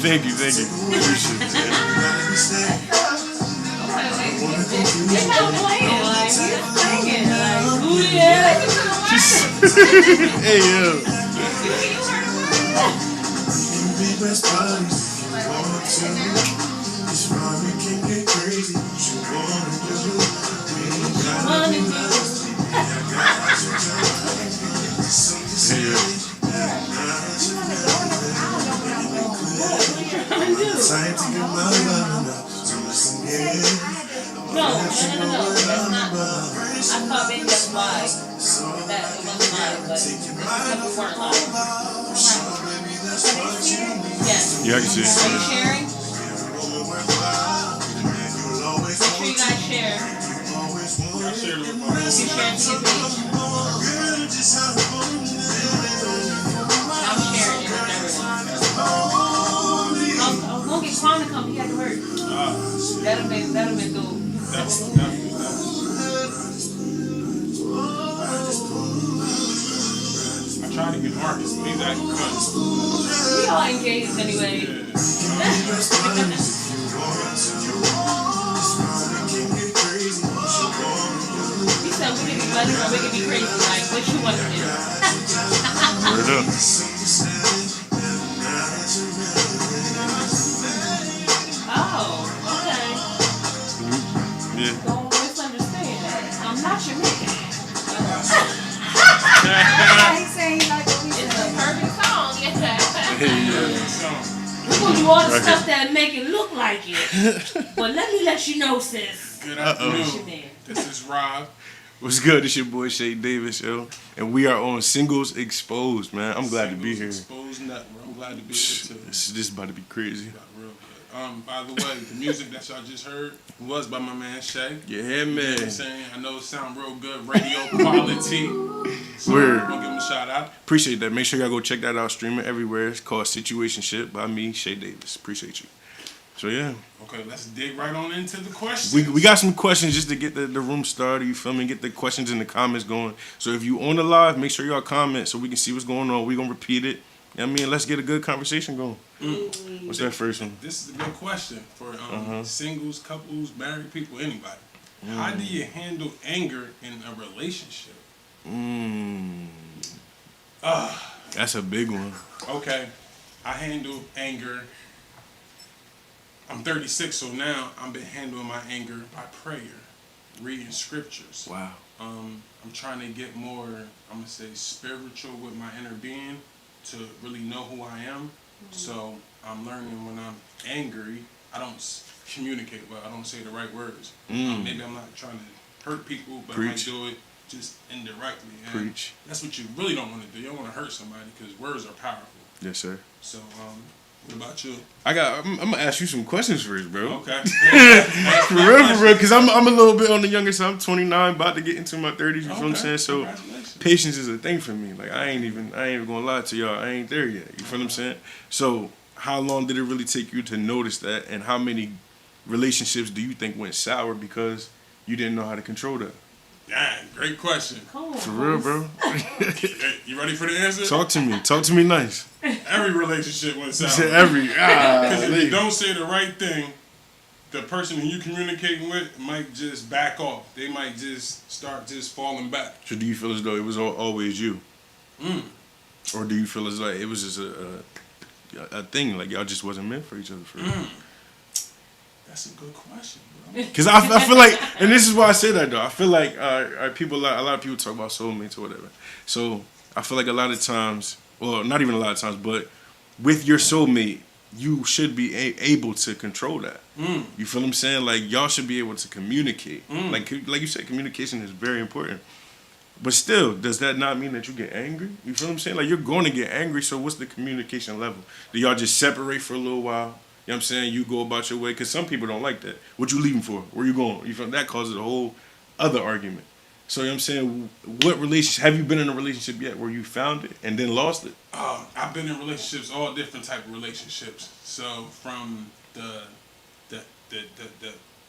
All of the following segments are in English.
Thank you. Appreciate it. Hey, yo. No, that's not. I thought maybe that's why. That it wasn't live, but we weren't live. Yes. Yeah, I can see it. Are you sharing? Make sure you guys share. I shared it with my You share to your page. I'm sharing it with everyone. We'll get Quan to come. He had to work. That'll be dope. I tried to get Marcus, but he's acting good. We all engaged anyway. He said we can be funny or we can be crazy. Like, what you want to do? Word up. Oh, okay. Yeah. Don't misunderstand. I'm not your man. It's a perfect song, We're going to do all the stuff that make it look like it. But let you know, sis. Good afternoon. This is Rob. What's good? It's your boy Shay Davis, yo. And we are on Singles Exposed, man. I'm glad to be here. Exposed Network. I'm glad to be here too. This is about to be crazy. Real good. By the way, the music that y'all just heard was by my man Shay. Yeah, man. You know what I'm saying? I know it sound real good, radio quality. So Word. I'm gonna give him a shout out. Appreciate that. Make sure y'all go check that out. Streaming everywhere. It's called Situationship by me, Shay Davis. Appreciate you. So yeah. Okay, let's dig right on into the questions. We got some questions just to get the room started, you feel me? Get the questions in the comments going. So if you on the live, make sure y'all comment so we can see what's going on. We're gonna repeat it. You know what I mean? Let's get a good conversation going. What's that first one? This is a good question for singles, couples, married people, anybody. How do you handle anger in a relationship? That's a big one. Okay, I handle anger. I'm 36, so now I've been handling my anger by prayer, reading scriptures. Wow. I'm trying to get more, I'm going to say, spiritual with my inner being to really know who I am. So I'm learning when I'm angry, I don't communicate well. I don't say the right words. Maybe I'm not trying to hurt people, but I might do it just indirectly. And that's what you really don't want to do. You don't want to hurt somebody because words are powerful. Yes, sir. So, what about you? I'm gonna ask you some questions first, bro. Okay. For real, because I'm a little bit on the younger side. I'm 29, about to get into my 30s. You feel what I'm saying? So patience is a thing for me. Like I ain't even gonna lie to y'all. I ain't there yet. You feel what I'm saying? So how long did it really take you to notice that, and how many relationships do you think went sour because you didn't know how to control that? Dang, great question. For real, bro. Hey, you ready for the answer? Talk to me nice. Every relationship went sour. Because if you don't say the right thing, the person who you communicating with might just back off. They might just start just falling back. So do you feel as though it was always you? Or do you feel as like it was just a thing, like y'all just wasn't meant for each other for real? That's a good question, bro. Because I feel like, and this is why I say that though, I feel like a lot of people talk about soulmates or whatever. So I feel like a lot of times, well, not even a lot of times, but with your soulmate, you should be able to control that. You feel what I'm saying? Like, y'all should be able to communicate. Like you said, communication is very important. But still, does that not mean that you get angry? You feel what I'm saying? Like, you're going to get angry, so what's the communication level? Do y'all just separate for a little while? You know what I'm saying? You go about your way? Because some people don't like that. What you leaving for? Where you going? You feel that causes a whole other argument. So, you know what I'm saying? What relationship, have you been in a relationship yet where you found it and then lost it? I've been in relationships, all different type of relationships. So, from the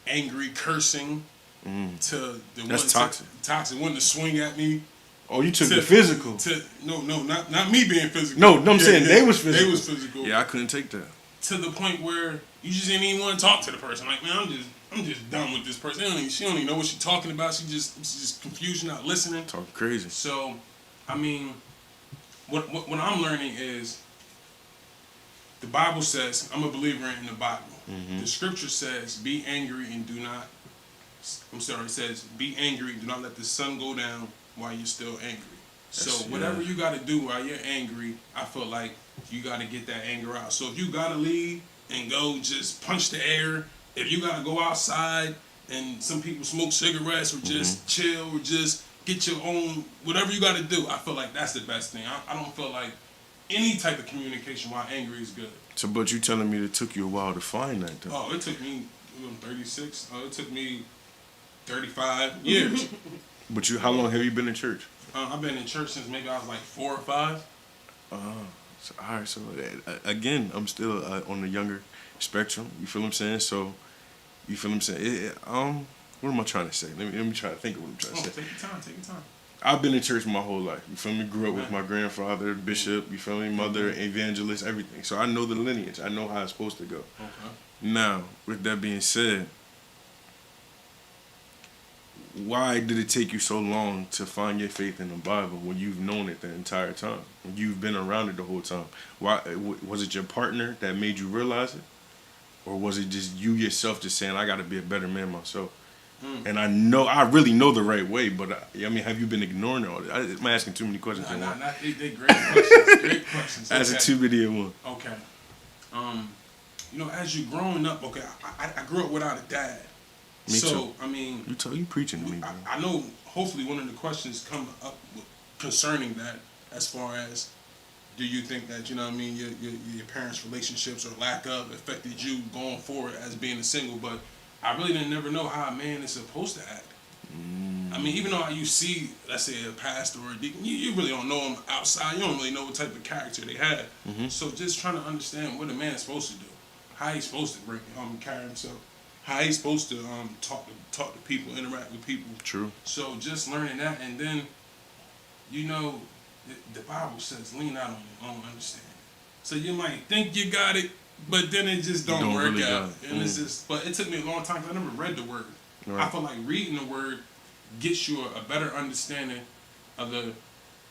angry cursing to the That's toxic. Toxic one to swing at me. Oh, you took the physical. No, not me being physical. No, I'm saying they was physical. They was physical. Yeah, I couldn't take that. To the point where you just didn't even want to talk to the person. Like, man, I'm just done with this person. She don't even know what she's talking about. She's just confused, not listening. Talking crazy. So, I mean, what I'm learning is the Bible says, I'm a believer in the Bible. The scripture says, be angry and do not. It says, be angry, do not let the sun go down while you're still angry. So whatever you got to do while you're angry, I feel like you got to get that anger out. So if you got to leave and go just punch the air, if you got to go outside and some people smoke cigarettes or just chill or just get your own, whatever you got to do, I feel like that's the best thing. I don't feel like any type of communication while angry is good. So, but you telling me it took you a while to find that, though? Oh, it took me, I'm 36. It took me 35 years. But how long have you been in church? I've been in church since maybe I was like 4 or 5. So, all right. So again, I'm still on the younger spectrum. You feel what I'm saying? So, you feel what I'm saying? What am I trying to say? Let me try to think of what I'm trying to say. Take your time. I've been in church my whole life. You feel me? Grew up with my grandfather, bishop. You feel me? Mother, evangelist, everything. So I know the lineage. I know how it's supposed to go. Okay. Now, with that being said, why did it take you so long to find your faith in the Bible when you've known it the entire time? When you've been around it the whole time? Why was it your partner that made you realize it? Or was it just you yourself just saying, I got to be a better man myself? And I really know the right way, but I mean, have you been ignoring it all? I'm asking too many questions. They great questions. Great questions. That's a 2 video one. Okay. As you're growing up, okay, I grew up without a dad. Me too. I mean, you preaching to me, bro. I know. Hopefully, one of the questions come up concerning that, as far as, do you think that your parents' relationships or lack of affected you going forward as being a single? But I really didn't never know how a man is supposed to act. I mean, even though you see, let's say, a pastor or a deacon, you really don't know them outside. You don't really know what type of character they have. So just trying to understand what a man is supposed to do, how he's supposed to carry himself, how he's supposed to talk to people, interact with people. True. So just learning that, and then, the Bible says, lean out on your own understanding. So you might think you got it, but then it just don't work really out. And it's just, but it took me a long time because I never read the word. Right. I feel like reading the word gets you a better understanding of the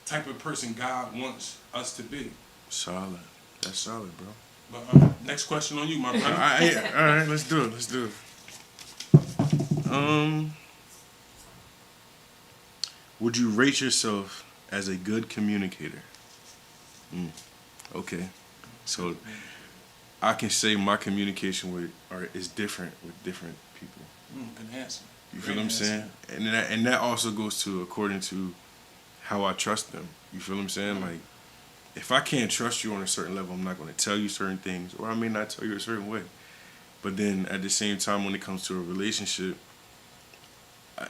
type of person God wants us to be. Solid. That's solid, bro. But next question on you, my brother. All right, let's do it. Would you rate yourself as a good communicator? Okay. So I can say my communication is different with different people. Good answer. You feel what I'm saying? And that also goes to according to how I trust them. You feel what I'm saying? Like, if I can't trust you on a certain level, I'm not going to tell you certain things, or I may not tell you a certain way. But then at the same time, when it comes to a relationship,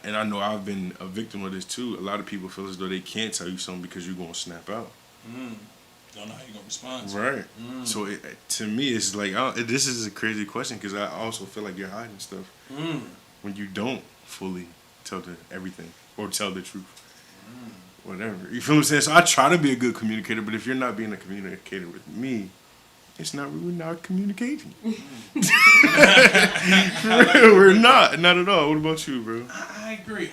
and I know I've been a victim of this too, a lot of people feel as though they can't tell you something because you're going to snap out. Don't know how you're going to respond to right. So to me, it's like, this is a crazy question because I also feel like you're hiding stuff when you don't fully tell everything or tell the truth. Whatever. You feel what I'm saying? So I try to be a good communicator, but if you're not being a communicator with me, we're not communicating. We're not at all. What about you, bro? I agree.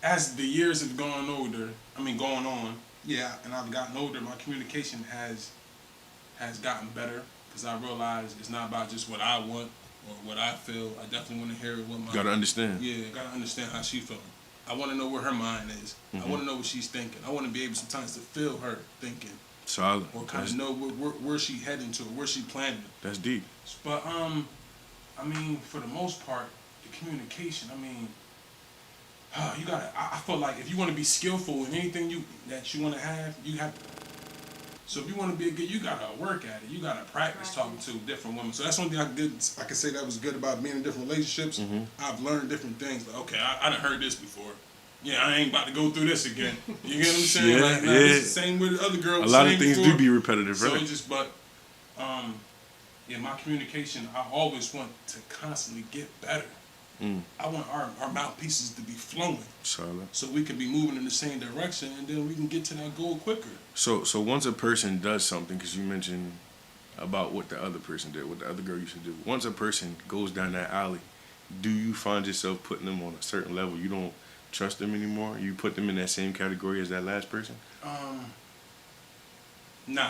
As the years have gone on, and I've gotten older, my communication has gotten better because I realize it's not about just what I want or what I feel. I definitely want to hear what my... Gotta understand. Yeah, gotta understand how she feeling. I want to know where her mind is. I want to know what she's thinking. I want to be able sometimes to feel her thinking. Solid. Or kind of know where she heading to, where she planning. That's deep. But I mean, for the most part, the communication. I mean, you gotta. I feel like if you want to be skillful in anything that you want to have, you have. So if you want to be a good, you gotta work at it. You gotta practice talking to different women. So that's one thing I can say that was good about being in different relationships. Mm-hmm. I've learned different things. Like, okay, I done heard this before. Yeah, I ain't about to go through this again. You get what I'm saying? Yeah, like, nah, yeah. It's the same with the other girls. A lot of things do be repetitive, so right? Yeah, my communication, I always want to constantly get better. I want our mouthpieces to be flowing. Solid. So we can be moving in the same direction, and then we can get to that goal quicker. So once a person does something, because you mentioned about what the other person did, what the other girl used to do. Once a person goes down that alley, do you find yourself putting them on a certain level? You don't trust them anymore? You put them in that same category as that last person? Nah.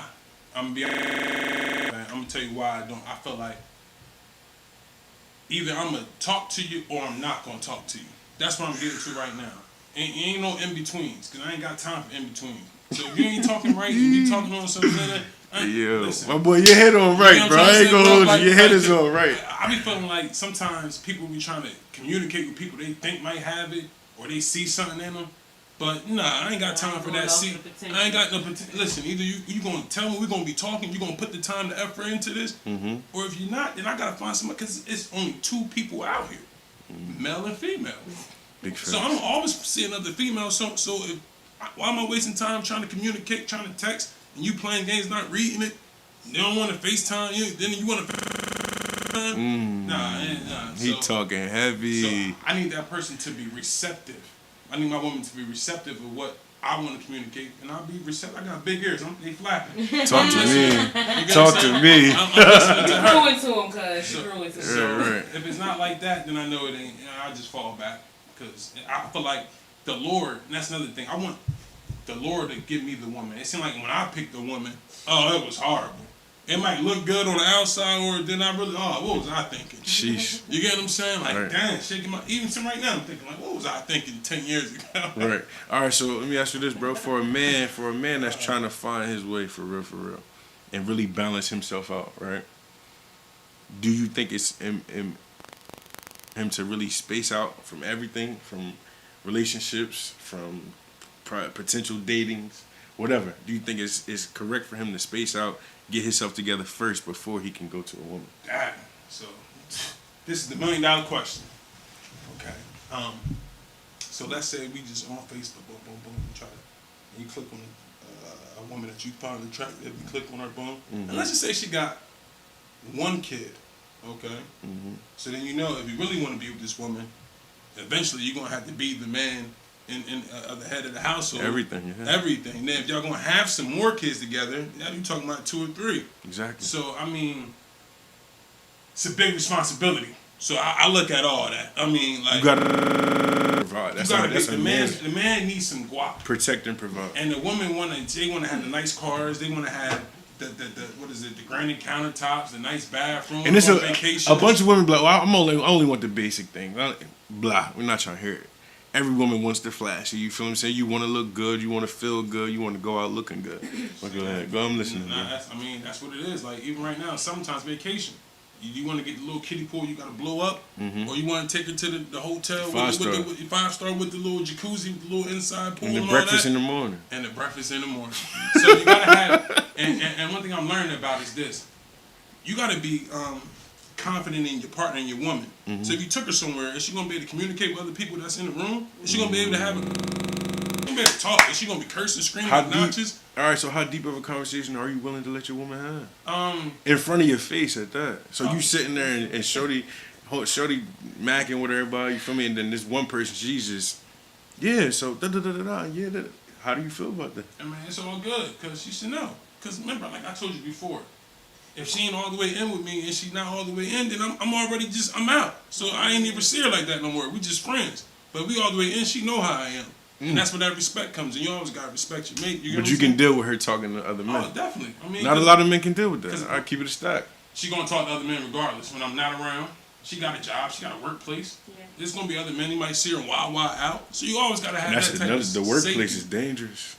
I'm gonna tell you why I don't. I feel like either I'm gonna talk to you or I'm not gonna talk to you. That's what I'm getting to right now. Ain't no in betweens, cause I ain't got time for in betweens. So if you ain't talking right, you talking on something. Listen, my boy, your head on right, you know bro. I ain't gonna hold you. Your head is on right. I be feeling like sometimes people be trying to communicate with people they think might have it, or they see something in them. But nah, I ain't got time for that. See, I ain't got no potential. Listen, either you gonna tell me we're gonna be talking, you gonna put the time, the effort into this, or if you're not, then I gotta find somebody, because it's only two people out here, male and female. Big so I'm always seeing other females. So if why am I wasting time trying to communicate, trying to text, and you playing games, not reading it? They don't want to FaceTime you. Then you want to. Nah. He talking heavy. So I need that person to be receptive. I need my woman to be receptive of what I want to communicate, and I'll be receptive. I got big ears. They flapping. Talk to me. Talk to me. I'm listening to her. Throw it to him, cuz. Throw it to him. So right. if it's not like that, then I know it ain't. I just fall back, because I feel like the Lord. And that's another thing. I want the Lord to give me the woman. It seemed like when I picked the woman, it was horrible. It might look good on the outside, or then I really, what was I thinking? Sheesh. You get what I'm saying? Like, right. damn, shaking my, even right now, I'm thinking, like, what was I thinking 10 years ago? Right. All right, so let me ask you this, bro. For a man that's trying to find his way for real, and really balance himself out, right? Do you think it's him to really space out from everything, from relationships, from potential datings, whatever? Do you think it's correct for him to space out, get himself together first before he can go to a woman? So this is the $1 million question. Okay. So let's say we just on Facebook, boom, boom, boom, try to, and you click on a woman that you find attractive, you click on her, boom, and let's just say she got one kid. Okay. So then you know, if you really want to be with this woman, eventually you're gonna have to be the man in the head of the household. Everything. Everything. Then if y'all gonna have some more kids together, now you talking about 2 or 3. Exactly. So I mean, it's a big responsibility. So I look at all that. I mean, like, you gotta provide. The man needs some guap. Protect and provide. And the woman they wanna have the nice cars. They wanna have the what is it? The granite countertops, the nice bathroom. And it's a bunch of women be like, well, I only want the basic things. Blah. We're not trying to hear it. Every woman wants to flash. You feel what I'm saying? You want to look good. You want to feel good. You want to go out looking good. Go ahead. Go. I'm listening. That's what it is. Like, even right now, sometimes vacation. You want to get the little kiddie pool you got to blow up, or you want to take her to the hotel with the 5-star with the little jacuzzi, with the little inside pool, and the breakfast in the morning. And the breakfast in the morning. So you got to have, and one thing I'm learning about is this: you got to be confident in your partner and your woman. So if you took her somewhere, is she gonna be able to communicate with other people that's in the room? Is she gonna be able to have? She gonna be able to talk? Is she gonna be cursing, screaming, obnoxious? All right. So how deep of a conversation are you willing to let your woman have? In front of your face at that. So you sitting there and shorty macking with everybody. You feel me? And then this one person, she's just, yeah. So yeah. How do you feel about that? I mean, it's all good because she should know. Because remember, like I told you before. If she ain't all the way in with me and she not all the way in, then I'm already I'm out. So I ain't even see her like that no more. We just friends. But we all the way in, she know how I am. And that's where that respect comes in. You always gotta respect your mate. But you can deal with her talking to other men. Oh, definitely. I mean, not a lot of men can deal with that. I keep it a stack. She gonna talk to other men regardless. When I'm not around, she got a job, she got a workplace. Yeah. There's gonna be other men. You might see her wild out. So you always gotta have that type of The workplace safety. is dangerous.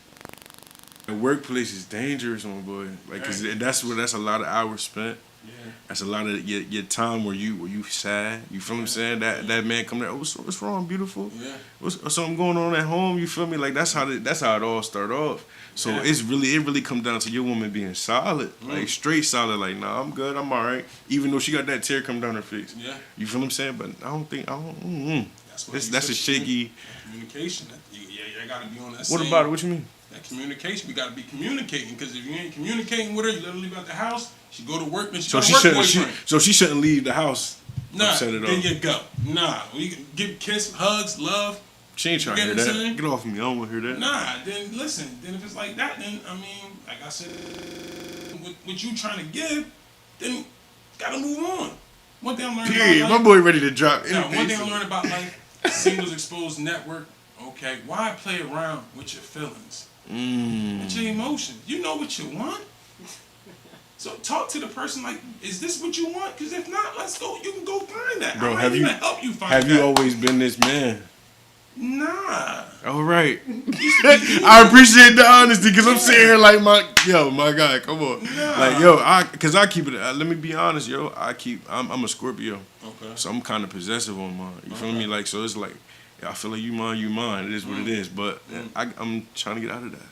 The workplace is dangerous, my boy. Like, cause that's a lot of hours spent. Yeah. That's a lot of your time where you sad. You feel what I'm saying? That man come there. Oh, what's wrong, beautiful? Yeah. What's something going on at home? You feel me? Like that's how it all start off. So Yeah. it really come down to your woman being solid, like straight solid. Like, nah, I'm good, I'm alright. Even though she got that tear come down her face. Yeah. You feel what I'm saying? But I don't. That's a shaky. Communication. You gotta be on that. What about it? What you mean? That communication. We gotta be communicating, because if you ain't communicating with her, you let her leave out the house. She go to work, and she got a work boyfriend. So she shouldn't leave the house. Nah, set it then off. you go. Nah, we can give kiss, hugs, love. She ain't trying to hear that. Get off me. I don't want to hear that. Nah, then listen. Then if it's like that, then I mean, like I said, what you trying to give, then gotta move on. One thing I'm learning Period. about My life, boy ready to drop anything. now, one thing I'm learning about life, Singles Exposed Network. Okay, why play around with your feelings, with your emotions? You know what you want. So talk to the person like, is this what you want? Because if not, let's go. You can go find that. Bro, I have might you even help you find that? Have you always been this man? Nah. All right. I appreciate the honesty, because I'm sitting here like my guy, come on. Nah. Like, because I keep it, let me be honest, I'm a Scorpio. Okay. So I'm kind of possessive on mine. You feel me? Like, so it's like, I feel like you mine. It is what it is. But I'm trying to get out of that.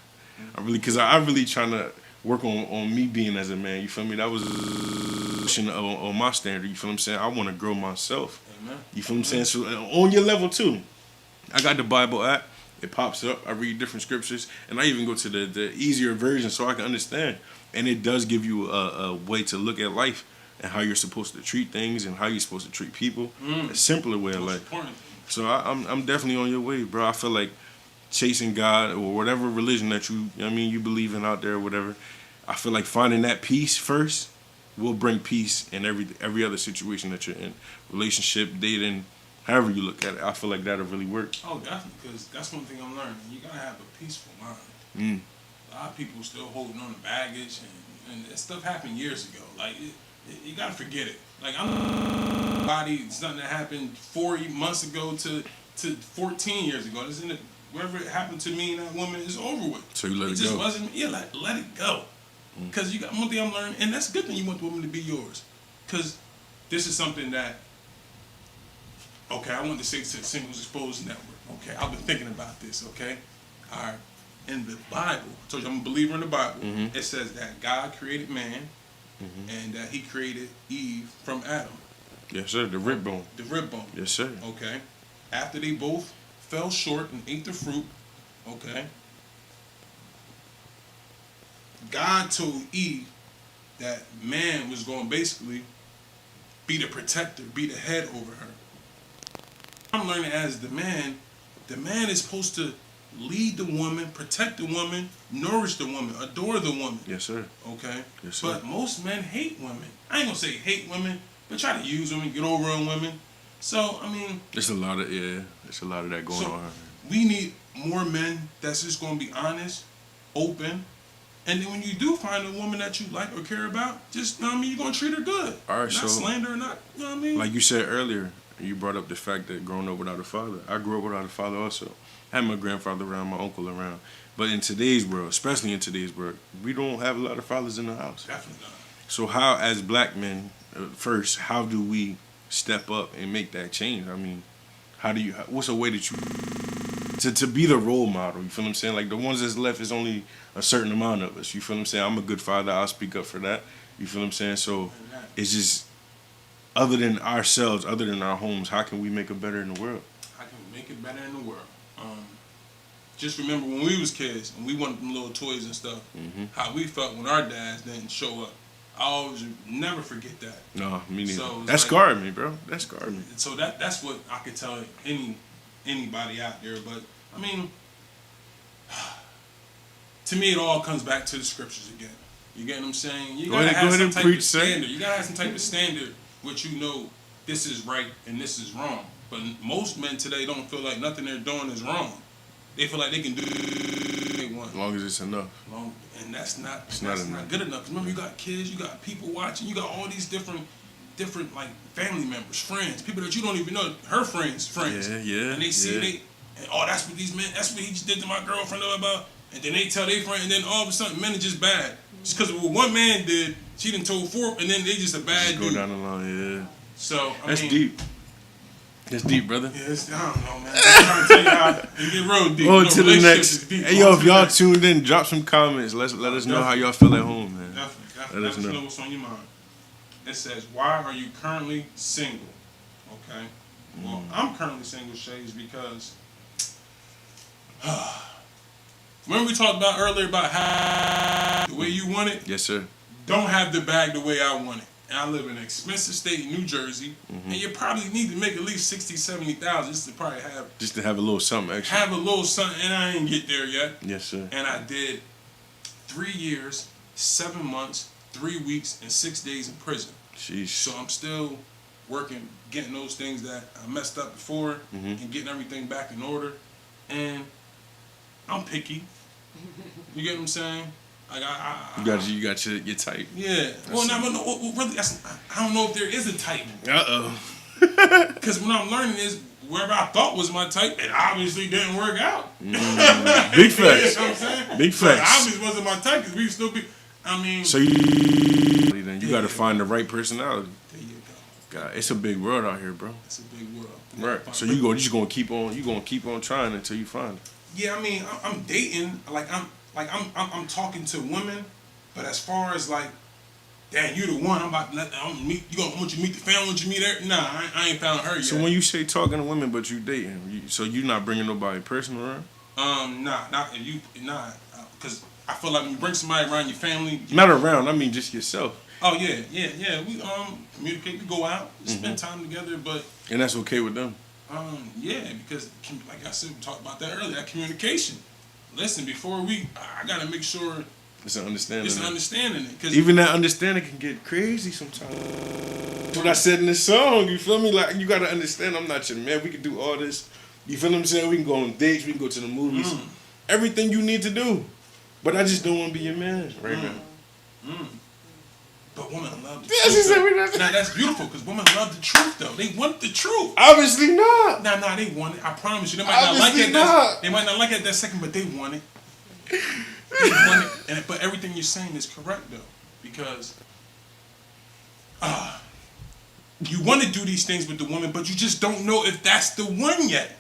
I really trying to work on me being as a man. You feel me? That was on my standard. You feel what I'm saying? I want to grow myself. Amen. You feel what I'm saying? So on your level too. I got the Bible app. It pops up. I read different scriptures, and I even go to the easier version so I can understand. And it does give you a way to look at life and how you're supposed to treat things and how you're supposed to treat people. A simpler way of life. Important. So I'm definitely on your way, bro. I feel like chasing God or whatever religion that you believe in out there or whatever. I feel like finding that peace first will bring peace in every other situation that you're in. Relationship, dating, however you look at it. I feel like that'll really work. Oh, definitely, because that's one thing I'm learning. You gotta have a peaceful mind. A lot of people still holding on to baggage, and that stuff happened years ago. Like, you gotta forget it. Like, I'm body, something that happened 4 months ago to 14 years ago. Whatever happened to me and that woman is over with. So you let it just go. wasn't. Yeah, let it go. Because you got one thing I'm learning, and that's a good thing. You want the woman to be yours, because this is something that. Okay, I want to say to the Singles Exposed Network. Okay, I've been thinking about this. Okay, all right. In the Bible, I told you I'm a believer in the Bible. It says that God created man, and that He created Eve from Adam. Yes, sir. The rib bone. The rib bone. Yes, sir. Okay. After they both fell short and ate the fruit, okay, God told Eve that man was going to basically be the protector, be the head over her. I'm learning as the man is supposed to lead the woman, protect the woman, nourish the woman, adore the woman. Yes, sir. Okay? Yes, sir. But most men hate women. I ain't going to say hate women, but try to use women, get over on women. So, I mean... There's a lot of that going on. We need more men that's just going to be honest, open, and then when you do find a woman that you like or care about, just, you know what I mean, you're going to treat her good. All right, not so... slander her, not, you know what I mean? Like you said earlier, you brought up the fact that growing up without a father. I grew up without a father also. I had my grandfather around, my uncle around. But in today's world, especially in today's world, we don't have a lot of fathers in the house. Definitely not. So how, as black men, first, how do we step up and make that change? I mean, what's a way that you... To be the role model, you feel what I'm saying? Like, the ones that's left is only a certain amount of us. You feel what I'm saying? I'm a good father. I'll speak up for that. You feel what I'm saying? So it's just... Other than ourselves, other than our homes, how can we make it better in the world? How can we make it better in the world? Just remember when we was kids and we wanted them little toys and stuff, how we felt when our dads didn't show up. I always never forget that. No, me neither. So that scarred me, bro. That scarred me. So that's what I could tell anybody out there. But, I mean, to me it all comes back to the scriptures again. You get what I'm saying? You gotta have some type of standard. You gotta have some type of standard which you know this is right and this is wrong. But most men today don't feel like nothing they're doing is wrong. They feel like they can do what they want. As long as it's enough. And that's not enough. good enough. Remember, you got kids, you got people watching, you got all these different like family members, friends, people that you don't even know, her friends. Yeah. And they see that's what these men, that's what he just did to my girlfriend, blah, blah, blah. and then they tell their friend, and then all of a sudden men are just bad. Just because of what one man did, she done told 4, and then they just a bad Just go dude. down the line, yeah. So That's deep. That's deep, brother. Yeah, I don't know, man. I'm trying to tell you how it get real deep. On to the next. Is deep. Hey, yo, if y'all tuned in, drop some comments. Let us know how y'all feel at home, man. Definitely. Let us know what's on your mind. It says, why are you currently single? Okay. Well, I'm currently single, Shades, because remember we talked about earlier about how the way you want it? Yes, sir. Don't have the bag the way I want it. And I live in an expensive state in New Jersey, and you probably need to make at least 60,000, 70,000 just to probably have a little something extra. Have a little something, and I ain't get there yet. Yes, sir. And I did 3 years, 7 months, 3 weeks, and 6 days in prison. Sheesh. So I'm still working, getting those things that I messed up before, and getting everything back in order. And I'm picky. You get what I'm saying? Like you got your type. Yeah. Well, really, I don't know if there is a type. Because what I'm learning is wherever I thought was my type, it obviously didn't work out. Big facts. You know what I'm saying? Big So it facts. obviously wasn't my type because we still be. I mean. So you got to find the right personality. There you go. God, it's a big world out here, bro. It's a big world. Right. So you just gonna keep on trying until you find it. Yeah, I mean, I'm dating. I'm talking to women, but as far as like, damn, you the one. I'm about to let. I want you to meet the family. Want you to meet her? Nah, I ain't found her yet. So when you say talking to women, but you dating, so you not bringing nobody personal around? Because I feel like when you bring somebody around your family, not around. I mean just yourself. Oh yeah. We communicate. We go out, we spend time together, but. And that's okay with them. Yeah, because like I said, we talked about that earlier. That communication. Listen, before I gotta make sure. It's an understanding. It's an understanding. Even that understanding can get crazy sometimes. What I said in the song, you feel me? Like, you gotta understand, I'm not your man. We can do all this. You feel what I'm saying? We can go on dates. We can go to the movies. Everything you need to do. But I just don't want to be your man right now. But women love the truth. Now that's beautiful because women love the truth though. They want the truth. Obviously not. Nah, they want it. I promise you. They might not like it. They might not like it that second, but they want it. They want it. But everything you're saying is correct though, because you want to do these things with the woman, but you just don't know if that's the one yet.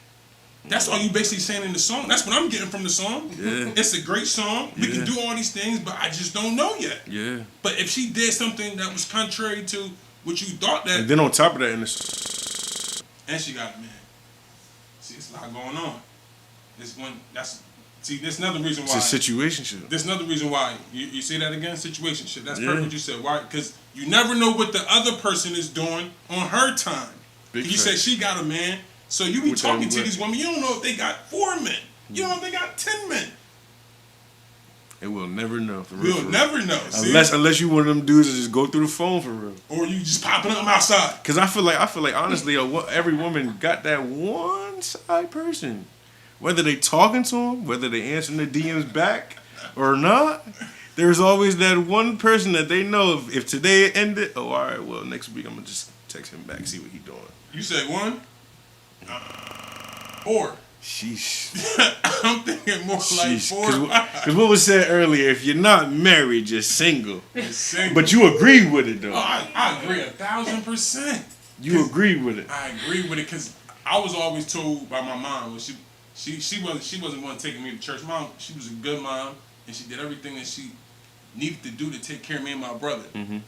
That's all you basically saying in the song. That's what I'm getting from the song. Yeah. It's a great song. We can do all these things, but I just don't know yet. Yeah. But if she did something that was contrary to what you thought that... And then on top of that, and she got a man. See, it's a lot going on. There's another reason why... It's a situationship. There's another reason why. You see that again? Situationship. That's perfect what you said. Why? Because you never know what the other person is doing on her time. You said she got a man... So you be talking to these women, you don't know if they got 4 men. You don't know if they got 10 men. And we'll never know. We'll never know. Unless you one of them dudes that just go through the phone for real. Or you just popping them outside. Because I feel like honestly, every woman got that one side person. Whether they talking to them, whether they answering the DMs back or not, there's always that one person that they know if today it ended, all right, well, next week I'm going to just text him back, see what he doing. You said 1? 4. Sheesh. I'm thinking more like 4. Because what was said earlier, if you're not married, you're single. But you agree with it, though. Oh, I agree 1,000%. You agree with it. I agree with it because I was always told by my mom, she wasn't one taking me to church. Mom, she was a good mom, and she did everything that she needed to do to take care of me and my brother.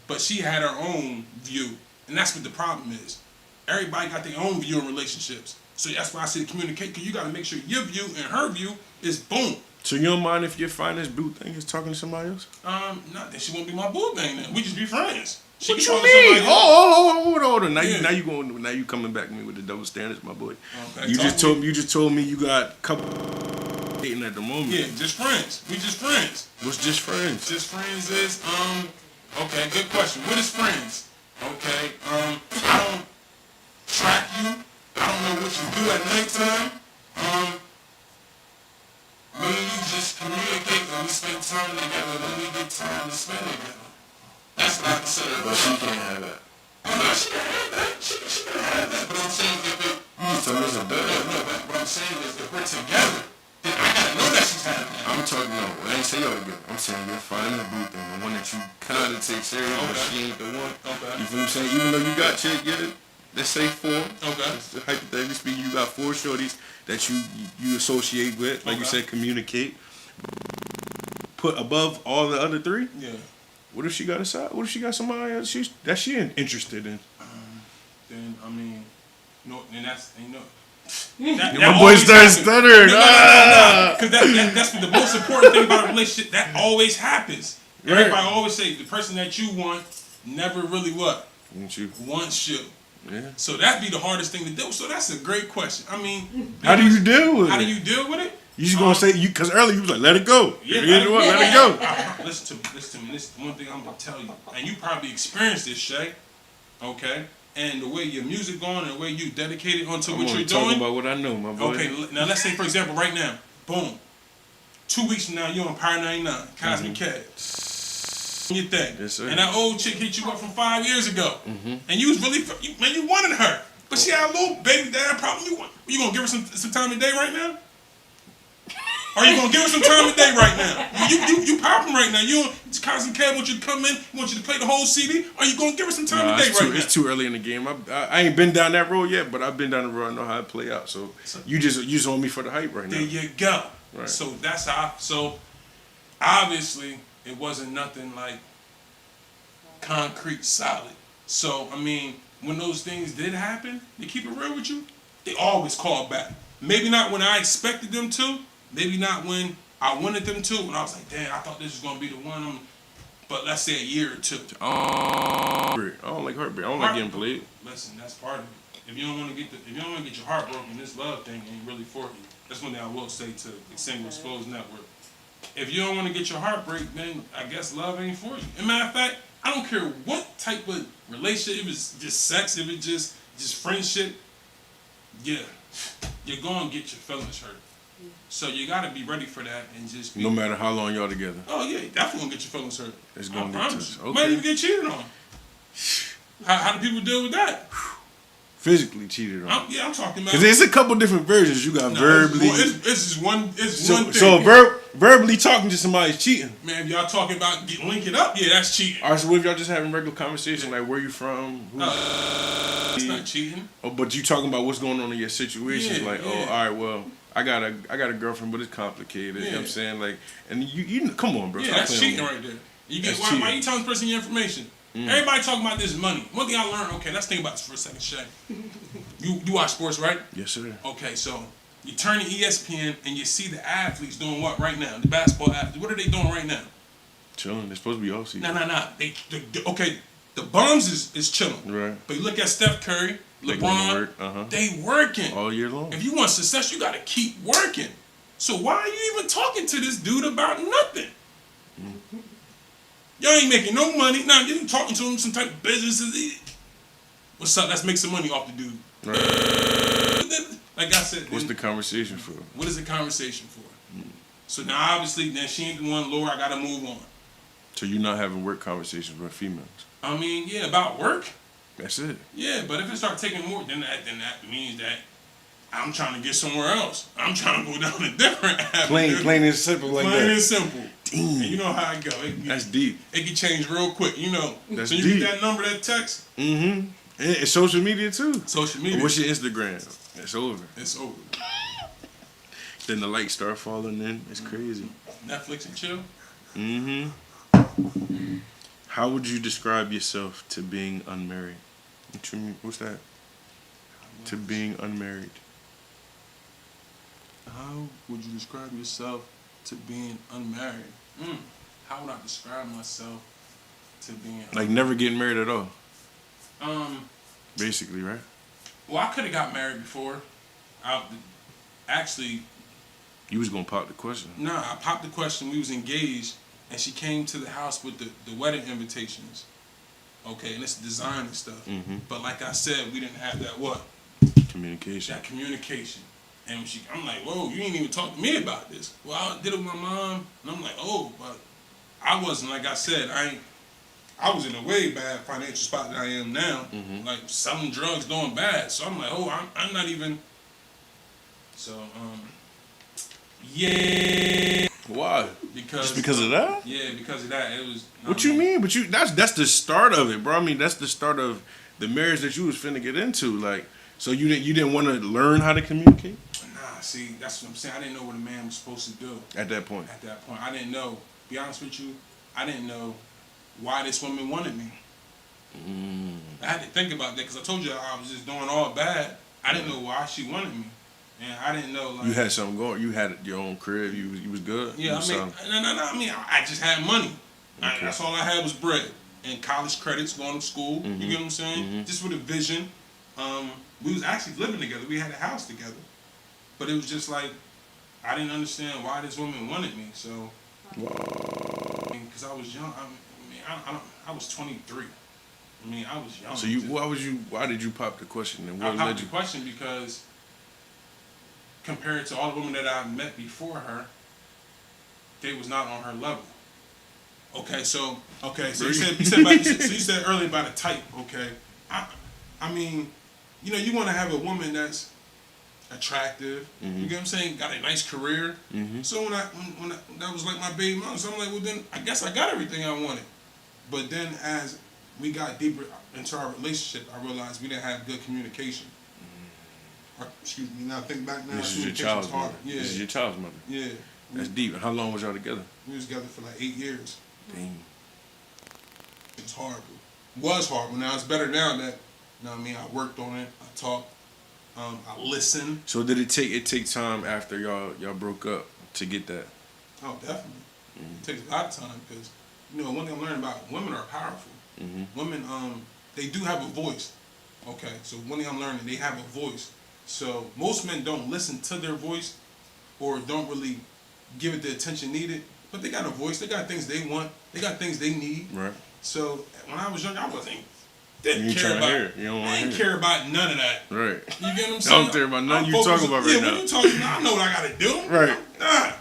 But she had her own view, and that's what the problem is. Everybody got their own view in relationships. So that's why I say communicate, because you got to make sure your view and her view is boom. So you don't mind if your finest boo thing is talking to somebody else? Not that she won't be my boo thing then. We just be friends. What you mean? Hold on. Now you coming back to me with the double standards, my boy. Okay, you just told me you got a couple dating at the moment. Yeah, just friends. We just friends. What's just friends? Just friends is okay, good question. What is friends? Okay, I don't track you. I don't know what you do at nighttime. Me and you just communicate when we spend time together, when we get time to spend together. That's what I consider. But she can't have that. No, she can have that. She can have that. But I'm saying if it... So there's a better. No, what I'm saying is if we're together, then I gotta know that she's having that. I'm talking say serious, but she ain't the one. Okay. You feel what I'm saying? Even though you got let's say 4. Okay. Hypothetically speaking, you got 4 shorties that you associate with, like you said, communicate. Put above all the other 3. Yeah. What if she got a side? What if she got somebody else that she interested in? Then I mean, no, and that's My boy started stuttering. Because that's the most important thing about a relationship. That always happens. Right. Everybody always say the person that you want never really what wants you. Yeah. So that'd be the hardest thing to do. So that's a great question. I mean, how do you deal with it? How do you deal with it? You just gonna say because earlier you was like, let it go. Yeah, let it go. Listen to me. This is one thing I'm gonna tell you, and you probably experienced this, Shay. Okay, and the way your music going, and the way you dedicated onto what you're doing. Talking about what I know, my boy. Okay, now let's say for example, right now, boom, 2 weeks from now you're on Power 99, Cosmic Cat. Your thing, yes, sir. And that old chick hit you up from 5 years ago, and you was really you wanted her, but she had a little baby dad problem. You gonna give her some time of day right now? Are you gonna give her some time of day right now? You popping right now. You Cosmic Cat want you to come in, want you to play the whole CD. Are you gonna give her some time of day right now? It's too early in the game. I ain't been down that road yet, but I've been down the road. I know how it play out. So you just on me for the hype right now. There you go. Right. So that's how. So obviously it wasn't nothing like concrete, solid. So I mean, when those things did happen, to keep it real with you, they always called back. Maybe not when I expected them to. Maybe not when I wanted them to. When I was like, damn, I thought this was gonna be the one. But let's say a year or 2. I don't like heartbreak. I don't like getting played. Listen, that's part of it. If you don't want to get your heart broken, this love thing ain't really for you. That's one thing I will say to the Single Exposed Network. If you don't want to get your heart break, then I guess love ain't for you. As a matter of fact, I don't care what type of relationship. If it's just sex, if it's just friendship, yeah, you're gonna get your feelings hurt. So you gotta be ready for that and just no matter how long y'all together. Oh yeah, definitely gonna get your feelings hurt. It's gonna get touched. Okay. Might even get cheated on. How do people deal with that? Physically cheated on. I'm talking about. Because there's a couple different versions. You got verbally. It's just one. It's one thing. So verbally talking to somebody is cheating. Man, if y'all talking about linking up, yeah, that's cheating. Alright, so what if y'all just having regular conversation like where you from? It's not cheating. Oh, but you talking about what's going on in your situation? Yeah, oh, all right, well. I got a girlfriend, but it's complicated. You know what I'm saying? Like, and you come on, bro. Yeah, that's cheating right there. You get why you telling this person your information? Everybody talking about this money. One thing I learned. Okay, let's think about this for a second, Shay. You watch sports, right? Yes, sir. Okay, so you turn to ESPN and you see the athletes doing what right now? The basketball athletes. What are they doing right now? Chilling. They're supposed to be all season. Nah. Okay, the bums is chilling. Right. But you look at Steph Curry, LeBron, they working all year long. If you want success, you got to keep working. So why are you even talking to this dude about nothing? Y'all ain't making no money. Now you talking to him some type of business. What's up? Let's make some money off the dude. Right. Like I said. What's the conversation for? What is the conversation for? So now obviously then she ain't the one, Laura, I got to move on. So you're not having work conversations with females? I mean, yeah, about work. That's it. Yeah, but if it start taking more, then that means that I'm trying to get somewhere else. I'm trying to go down a different avenue. Plain and simple like that. Plain and simple. Damn. And you know how it go. That's deep. It can change real quick, you know. That's so you deep. get that number, that text. Mm-hmm. And social media too. Social media. What's your Instagram? It's over. It's over. Then the lights start falling in. It's crazy. Netflix and chill. Mm-hmm. How would you describe yourself to being unmarried? What's that? To being unmarried. How would you describe yourself to being unmarried? How would I describe myself to being unmarried? Like never getting married at all? Basically, right? Well, I could have got married before. Actually... You was going to pop the question. Nah, I popped the question. We was engaged, and she came to the house with the wedding invitations. Okay, and it's design and stuff. Mm-hmm. But like I said, we didn't have that what? Communication. That communication. And I'm like, whoa, you ain't even talk to me about this. Well, I did it with my mom, and I'm like, oh, but I wasn't, like I said, I was in a way bad financial spot than I am now. Mm-hmm. Like selling drugs, doing bad. So I'm like, oh, I'm not even. So, Yeah. Why? Because Just because of that? Yeah, because of that. It was. What you mean? But that's the start of it, bro. I mean, that's the start of the marriage that you was finna get into. Like, so you didn't want to learn how to communicate Nah, see, that's what I'm saying. I didn't know what a man was supposed to do at that point. at that point. I didn't know. Be honest with you, I didn't know why this woman wanted me. I had to think about that because I told you I was just doing all bad. I didn't know why she wanted me, and I didn't know like You had something going. You had your own crib. You was good. yeah. I mean, no. I mean, I just had money. Okay. That's all I had was bread and college credits, going to school. You get what I'm saying? Just with a vision. We was actually living together. We had a house together, but it was just like I didn't understand why this woman wanted me. So, because I was young. I was 23. I mean, I was young. So why did you pop the question? And I what popped led the you? question because compared to all the women that I met before her, they was not on her level. Okay, so you said earlier about a type. Okay, I mean, you want to have a woman that's attractive. You get what I'm saying? Got a nice career. So when that was like my baby mom, so I'm like, well then I guess I got everything I wanted. But then as we got deeper into our relationship, I realized we didn't have good communication. Excuse me. Now I think back now, This is your child's mother. Yeah. This is your child's mother. Yeah. That's deep. And how long was y'all together? We was together for like 8 years. Damn. It was horrible. Was horrible. Now it's better now that, I mean, I worked on it. I talked. I listened. So did it take time after y'all broke up to get that? Oh, definitely. It takes a lot of time because, one thing I'm learning about, women are powerful. Women, they do have a voice. Okay, so one thing I'm learning, they have a voice. So most men don't listen to their voice or don't really give it the attention needed. But they got a voice. They got things they want. They got things they need. Right. So when I was young, I didn't care about none of that. Right. You get what I'm saying? I don't care about nothing you talking about right now. When you talking about, I know what I gotta do. Right.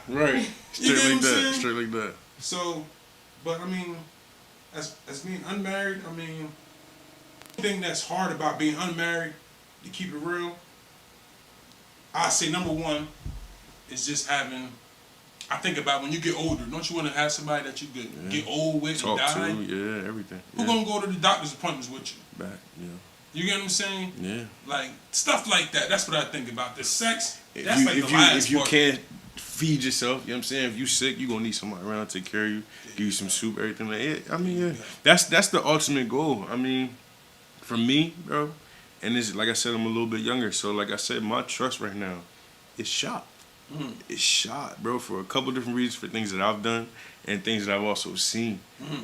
Right. You get what I'm saying? Straight like that. So, but I mean, as being unmarried, I mean, the thing that's hard about being unmarried, to keep it real, I say number one is just having. I think about when you get older, don't you want to have somebody that you could get old with Talk and die? to, everything. Who gonna go to the doctor's appointments with you? Back, You get what I'm saying? Yeah. Like stuff like that. That's what I think about. The sex. If That's like the last if you part. can't feed yourself, you know what I'm saying? If you sick, you gonna need somebody around to take care of you, give you some soup, everything like that. I mean, yeah. That's the ultimate goal. I mean, for me, bro, and it's like I said, I'm a little bit younger, so like I said, my trust right now is shot. It's shot, bro, for a couple different reasons, for things that I've done and things that I've also seen.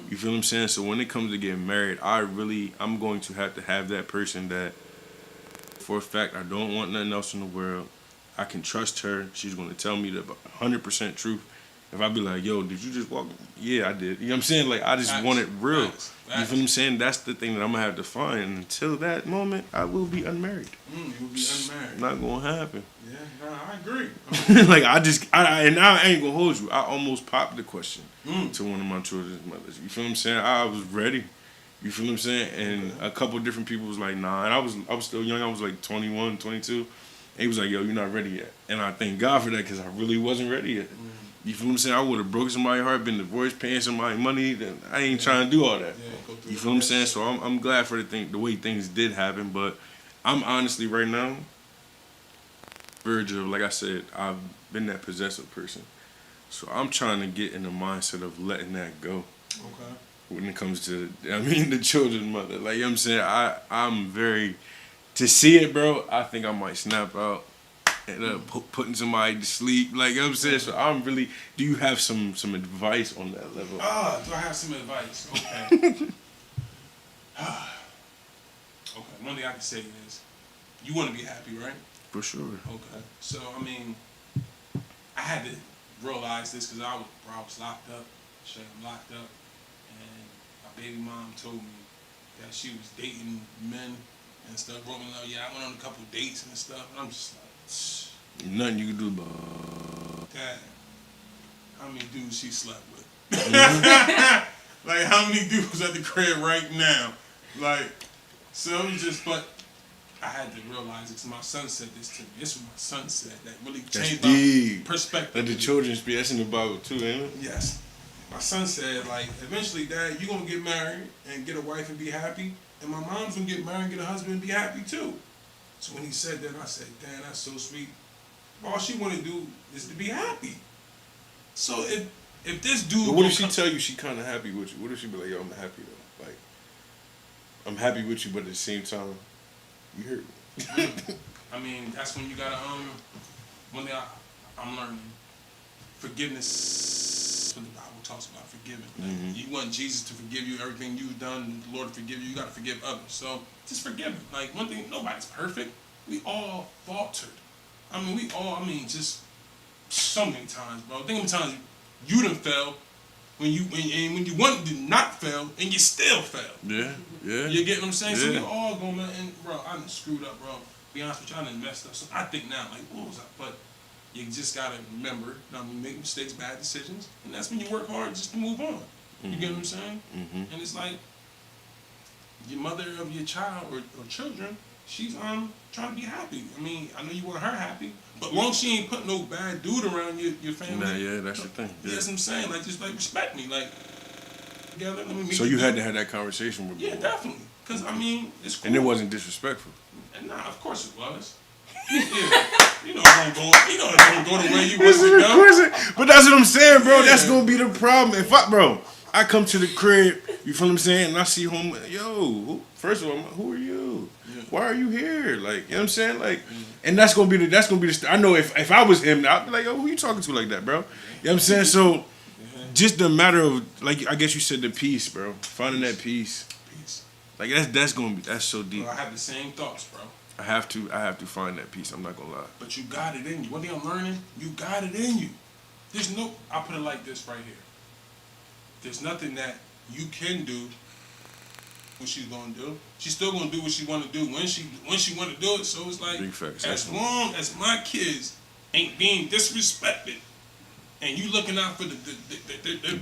You feel what I'm saying? So when it comes to getting married, I'm going to have that person that, for a fact, I don't want nothing else in the world. I can trust her. She's going to tell me the 100% truth. If I be like, yo, did you just walk? Yeah, I did. You know what I'm saying? Like, I just want it real. Facts. You feel what I'm saying? That's the thing that I'm going to have to find. And until that moment, I will be unmarried. You will be unmarried. Not going to happen. Yeah, I agree. Like, and I ain't going to hold you. I almost popped the question to one of my children's mothers. You feel what I'm saying? I was ready. You feel what I'm saying? And a couple of different people was like, nah. And I was still young. I was like 21, 22. And he was like, yo, you're not ready yet. And I thank God for that because I really wasn't ready yet. You feel what I'm saying? I would have broke somebody's heart, been divorced, paying somebody money. Then I ain't trying to do all that. You feel what I'm saying? So I'm glad for the way things did happen. But I'm honestly right now, verge of, like I said, I've been that possessive person. So I'm trying to get in the mindset of letting that go. Okay. When it comes to, the children's mother. Like, you know what I'm saying? I'm very, to see it, bro, I think I might snap out. End up putting somebody to sleep, like, you know what I'm saying. So I'm really. Do you have some advice on that level? Do I have some advice? Okay. Okay. One thing I can say is, you want to be happy, right? For sure. Okay. So I mean, I had to realize this because I was locked up. I'm locked up, and my baby mom told me that she was dating men and stuff. Wrote me like, yeah, I went on a couple dates and stuff, and I'm just like. Nothing you can do about Dad, how many dudes she slept with? Mm-hmm. Like, how many dudes at the crib right now? Like, so it was just, but I had to realize it because my son said this to me. This is what my son said that really That's changed deep. my perspective. Like the children speak. That's in the Bible too, ain't it? Yes. My son said, like, eventually, Dad, you're going to get married and get a wife and be happy. And my mom's going to get married and get a husband and be happy too. So when he said that, I said, damn, that's so sweet. All she want to do is to be happy. So if this dude... But what if she tell you she kind of happy with you? What if she be like, yo, I'm happy though? Like, I'm happy with you, but at the same time, you hurt me. I mean, that's when you got to, one thing I'm learning, forgiveness, what the Bible talks about forgiving. Like, you want Jesus to forgive you, everything you've done, the Lord to forgive you, you got to forgive others. So just forgive him. Like, one thing, nobody's perfect. We all faltered. Just so many times, bro. Think of the times you done fell when you wanted to not fail and you still fail. Yeah. You get what I'm saying? Yeah. So we all going, man, and bro, I done screwed up, bro. Be honest with you, I done messed up. So I think now, like, what was I? But you just gotta remember, make mistakes, bad decisions, and that's when you work hard just to move on. You get what I'm saying? And it's like your mother of your child or children, she's trying to be happy. I mean, I know you want her happy, but long as she ain't put no bad dude around your family. Nah, yeah, that's the thing. Yeah. That's what I'm saying. Like, just like respect me, like together. Let me meet So you had to have that conversation with me. Yeah, definitely. Cause I mean, it's cool. And it wasn't disrespectful. And nah, of course it was. Yeah. You know it don't go the way you want it to go. But that's what I'm saying, bro. Yeah. That's gonna be the problem. If I come to the crib, you feel what I'm saying, and I see home, yo, first of all, who are you? Yeah. Why are you here? Like, you know what I'm saying? Like, and that's gonna be the I know if I was him, I'd be like, yo, who you talking to like that, bro? You know what I'm saying? So just the matter of, like, I guess you said the peace, bro. Finding that peace. Like, that's so deep. Bro, I have the same thoughts, bro. I have to find that peace. I'm not gonna lie. But you got it in you. One thing I'm learning, you got it in you. I'll put it like this right here. There's nothing that you can do what she's gonna do. She's still gonna do what she wanna do when she wanna do it. So it's like, big facts. As long as my kids ain't being disrespected and you looking out for the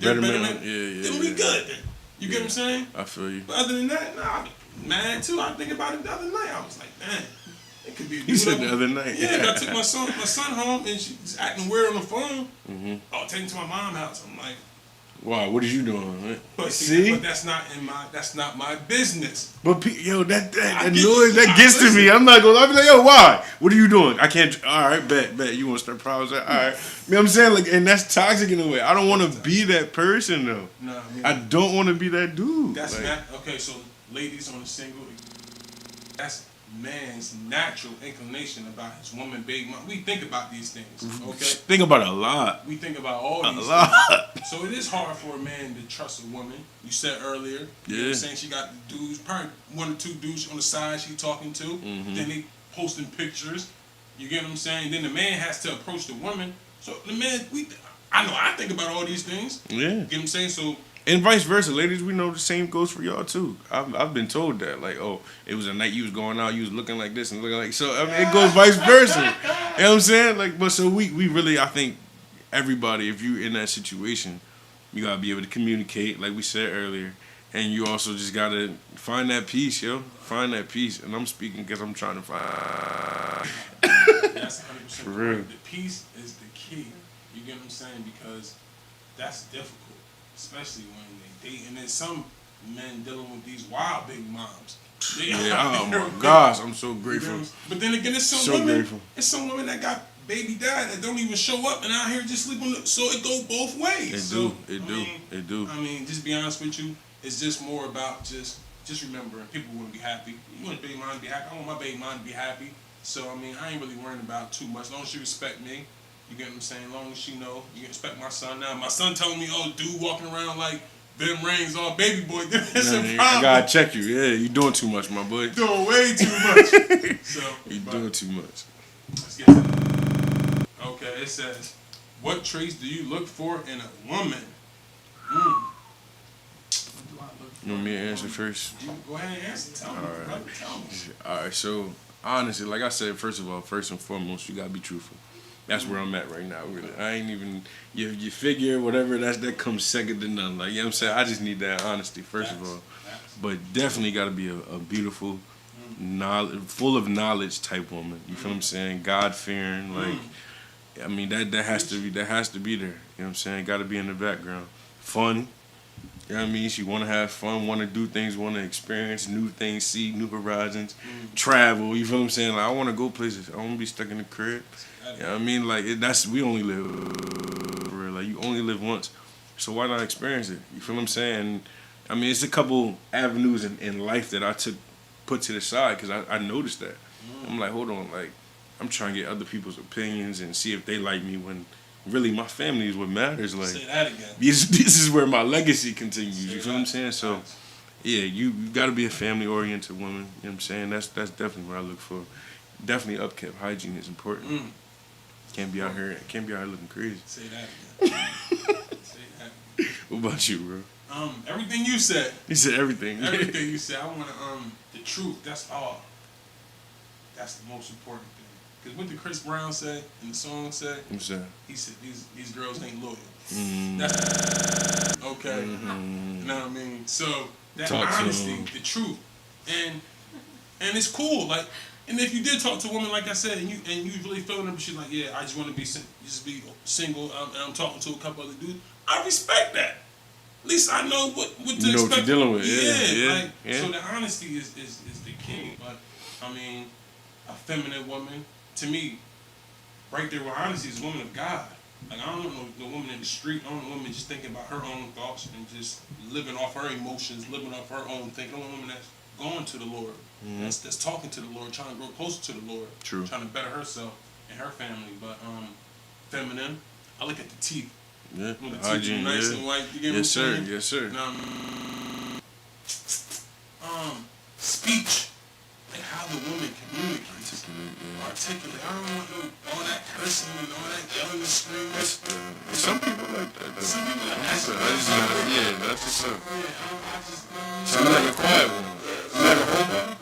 betterment, then we good. You get what I'm saying? I feel you. But other than that, nah, I'm mad too. I think about it the other night. I was like, man, it could be. You said the other night. Yeah, I took my son home and she's acting weird on the phone. Oh, take him to my mom's house. I'm like, wow, what are you doing? Right? But that's not my business. But yo, that noise that gets to me. I'm not gonna. I'll be like, yo, why? What are you doing? I can't. All right, bet. You want to start problems? All right. You know what I'm saying? Like, and that's toxic in a way. I don't want to be that person though. No, I don't want to be that dude. That's like, not okay. So, ladies on the single, that's man's natural inclination about his woman, big mom. We think about these things. Okay. Think about it a lot. We think about all these things. So it is hard for a man to trust a woman. You said earlier, you know what I'm saying, she got the dudes, probably one or two dudes on the side she talking to. Then they posting pictures. You get what I'm saying? Then the man has to approach the woman. So the man, I think about all these things. Yeah. You get what I'm saying? So. And vice versa, ladies, we know the same goes for y'all too. I've been told that, like, oh, it was a night you was going out, you was looking like this and looking like, so I mean, it goes vice versa. You know what I'm saying? Like, but so we really, I think everybody, if you in that situation, you gotta be able to communicate, like we said earlier, and you also just gotta find that peace, yo. Find that peace, and I'm speaking because I'm trying to find. That's 100% for real. The peace is the key. You get what I'm saying? Because that's difficult. Especially when they date, and then some men dealing with these wild big moms. Oh my gosh, I'm so grateful. But then again, it's some women that got baby dad that don't even show up and out here just sleeping. So it go both ways. It do. I mean, just be honest with you, it's just more about just remembering people want to be happy. You want your baby mom to be happy. I want my baby mom to be happy. So I mean, I ain't really worrying about too much. As long as she respect me. You get what I'm saying? As long as she know, you can respect my son now. My son telling me, oh, dude walking around like them rings all baby boy. That's a problem. I gotta check you. Yeah, you doing too much, my boy. Doing way too much. You doing too much. Let's get to that. Okay, it says, what traits do you look for in a woman? What do I look for? You want me to answer first? You go ahead and answer. Tell me, brother. Tell me. All right, so honestly, like I said, first and foremost, you gotta be truthful. That's where I'm at right now. I ain't even you figure whatever that comes second to none. Like, you know what I'm saying? I just need that honesty first of all. But definitely got to be a beautiful knowledge, full of knowledge type woman. You feel what I'm saying? God fearing, like. I mean that has to be there. You know what I'm saying? Got to be in the background. Fun. You know what I mean? She want to have fun, want to do things, want to experience new things, see new horizons, travel. You feel what I'm saying? Like I want to go places. I don't want to be stuck in the crib. You know what I mean? Like we only live for real. Like you only live once, so why not experience it? You feel what I'm saying? I mean, it's a couple avenues in life that I put to the side because I noticed that. I'm like, hold on, like. I'm trying to get other people's opinions and see if they like me when really my family is what matters. Like, say that again. This is where my legacy continues. You feel what I'm saying? So, yeah, you got to be a family-oriented woman. You know what I'm saying? That's definitely what I look for. Definitely upkept hygiene is important. Can't be out here looking crazy. Say that again. Say that again. What about you, bro? Everything you said. You said everything. Everything you said. I want to the truth. That's all. That's the most important thing. Because what did Chris Brown say in the song say? What's that? He said these girls ain't loyal. Mm-hmm. That's okay. You know what I mean? So that honesty, the truth, and it's cool. Like, and if you did talk to a woman, like I said, and you really feeling her, but she's like, yeah, I just want to be single, and I'm talking to a couple other dudes. I respect that. At least I know what to expect. You know what you're dealing with. Yeah. So the honesty is the key. But I mean, a feminine woman. To me, right there with honesty is a woman of God. Like, I don't want no woman in the street. I don't want a woman just thinking about her own thoughts and just living off her emotions, living off her own thinking. I want a woman that's going to the Lord, that's talking to the Lord, trying to grow closer to the Lord, True. Trying to better herself and her family. But feminine, I look at the teeth. Yeah, when the teeth are nice and white. You get what I'm saying? Yes, sir. Speech. Like how the woman communicates. Articulate. I don't want all that cursing and all that yelling and screaming. Some people like that. Some people like that. That's what's up. Yeah, So you like a quiet woman. You like a homebody.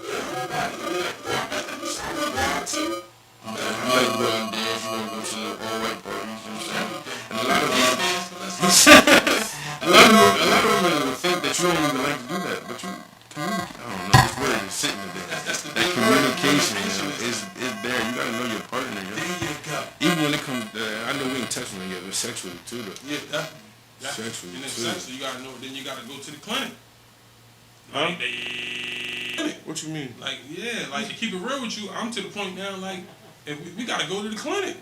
You like to go and dance. You want to go to the all-white parties. You know what I'm saying? And a lot of women would think that you don't even like to do that, but you communicate. I don't know. This word is sitting there. That communication is there. You gotta know your partner. Yo. There you go. Even when it comes, I know we ain't touching it yet, but sexually too, though. Yeah, sexually and then too. sexually, you gotta know. Then you gotta go to the clinic. Huh? Like, What you mean? Like, yeah, like to keep it real with you, I'm to the point now. Like, if we gotta go to the clinic.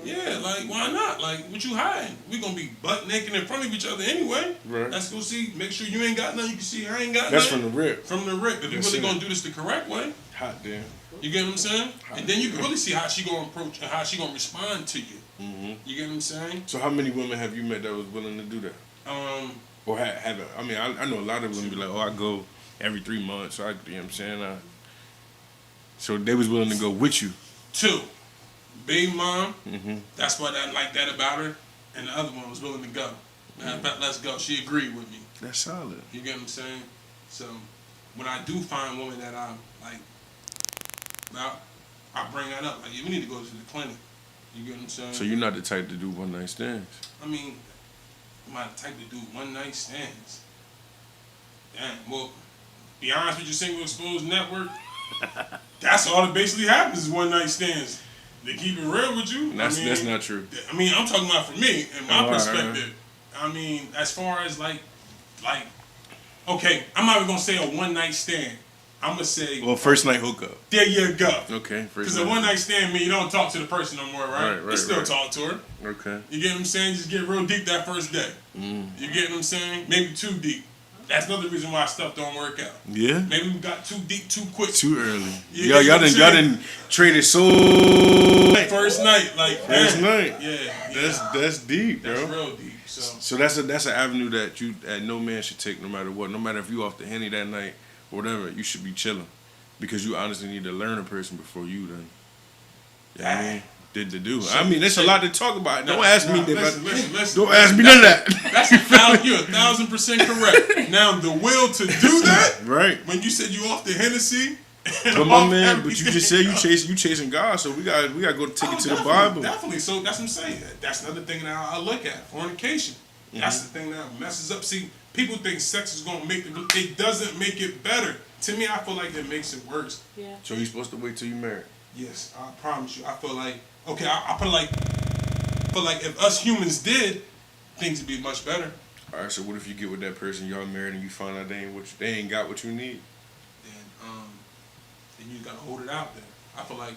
Yeah, like why not? Like, what you hiding? We gonna be butt naked in front of each other anyway. Right. Let's go see. Make sure you ain't got nothing. You can see I ain't got That's nothing. from the rip. From the rip. If you really gonna do this the correct way. Hot damn. You get what I'm saying? And then you can really see how she gonna approach and how she gonna respond to you. Mm-hmm. You get what I'm saying? So how many women have you met that was willing to do that? Or have it? I mean, I know a lot of women be like, oh, I go every 3 months. You know what I'm saying? So they was willing to go with you. 2. Baby mom. Mm-hmm. That's what I like that about her. And the other one was willing to go. Let's go. She agreed with me. That's solid. You get what I'm saying? So when I do find women that I like, I bring that up. Like, we need to go to the clinic. You get what I'm saying? So you're not the type to do one night stands. I mean, I'm not the type to do one night stands. Damn. Well, be honest with your single exposed network. That's all that basically happens is one night stands. They keep it real with you. That's not true. I mean, I'm talking about for me and my perspective. I mean, as far as like, okay, I'm not even gonna say a one night stand. I'm gonna say, well, first night hookup. There you go. Okay, because a one night stand mean you don't talk to the person no more, right? Right. You still talk to her. Okay. You get what I'm saying? Just get real deep that first day. You get what I'm saying? Maybe too deep. That's another reason why stuff don't work out. Yeah. Maybe we got too deep too quick. Too early. Y'all done traded so. First night, like first night. Yeah. That's deep, bro. That's real deep. So that's an avenue that no man should take, no matter what. No matter if you off the Henny that night or whatever, you should be chilling, because you honestly need to learn a person before you done. You know what I mean? Did to do. I mean, there's a lot to talk about. Don't ask me. Listen. Don't ask me none of that. You're 1,000% correct. Now the will to do that, right? When you said you off the Hennessy, but my man, but you just said you chasing God, so we got to go take it to the Bible. Definitely. So that's what I'm saying. That's another thing that I look at. Fornication. That's the thing that messes up. See, people think sex is gonna make it. It doesn't make it better. to me, I feel like it makes it worse. Yeah. So you're supposed to wait till you married? Yes, I promise you. I feel like okay. I feel like if us humans did, things would be much better. All right. So what if you get with that person, y'all married, and you find out they ain't got what you need? Then you gotta hold it out there. I feel like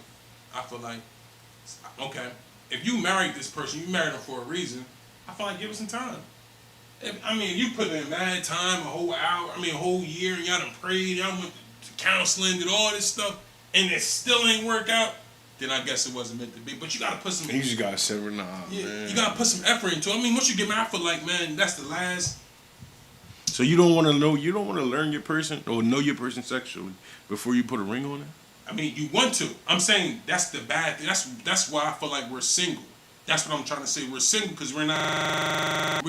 okay. If you married this person, you married them for a reason. I feel like give it some time. If you put in mad time, a whole hour, a whole year, and y'all done prayed, y'all went to counseling, did all this stuff, and it still ain't work out, then I guess it wasn't meant to be. But you gotta put some. You just gotta sever, man. You gotta put some effort into it. Once you get married, I feel like, man, that's the last. So you don't want to learn your person or know your person sexually before you put a ring on it? You want to. I'm saying that's the bad thing. That's why I feel like we're single. That's what I'm trying to say. We're single because we're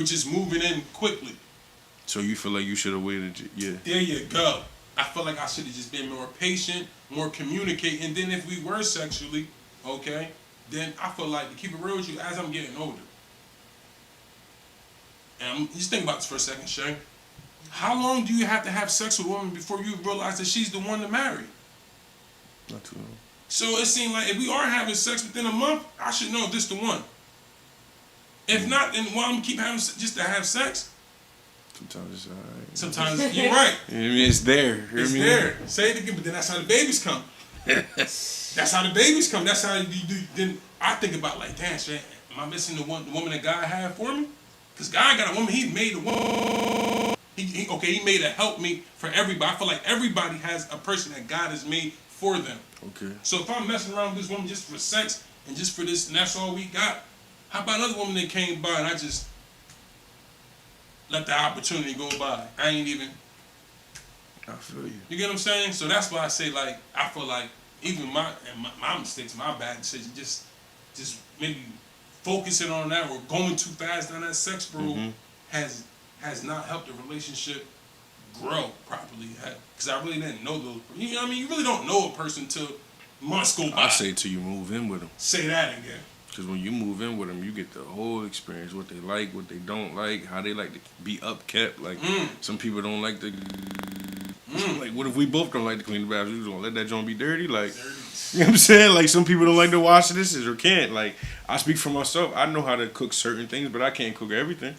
just moving in quickly. So you feel like you should have waited? Yeah. There you go. I feel like I should have just been more patient, more communicating. And then if we were sexually, okay, then I feel like, to keep it real with you, as I'm getting older, and just think about this for a second, Shay. How long do you have to have sex with a woman before you realize that she's the one to marry? Not too long. So it seems like if we are having sex within a month, I should know this the one. If not, then why I'm gonna keep having just to have sex? Sometimes it's alright. Sometimes you're right. It's there. It's there. Say it again, but then that's how the babies come. That's how the babies come. That's how you do. Then I think about like, damn, shit, am I missing the woman that God had for me? Because God got a woman. He made a woman. He made a help me for everybody. I feel like everybody has a person that God has made for them. Okay. So if I'm messing around with this woman just for sex and just for this, and that's all we got, how about another woman that came by and I just let the opportunity go by? I ain't even. I feel you. You get what I'm saying? So that's why I say, like, I feel like even my mistakes, my bad decision, just maybe focusing on that or going too fast down that sex road has not helped the relationship grow properly. Because I really didn't know those. You know what I mean? You really don't know a person till months go by. I say till you move in with them. Say that again. Because when you move in with them, you get the whole experience, what they like, what they don't like, how they like to be upkept. Like, some people don't like to... Like, what if we both don't like to clean the bathroom? We just gonna let that joint be dirty? Like, you know what I'm saying? Like, some people don't like to wash the dishes or can't. Like, I speak for myself. I know how to cook certain things, but I can't cook everything.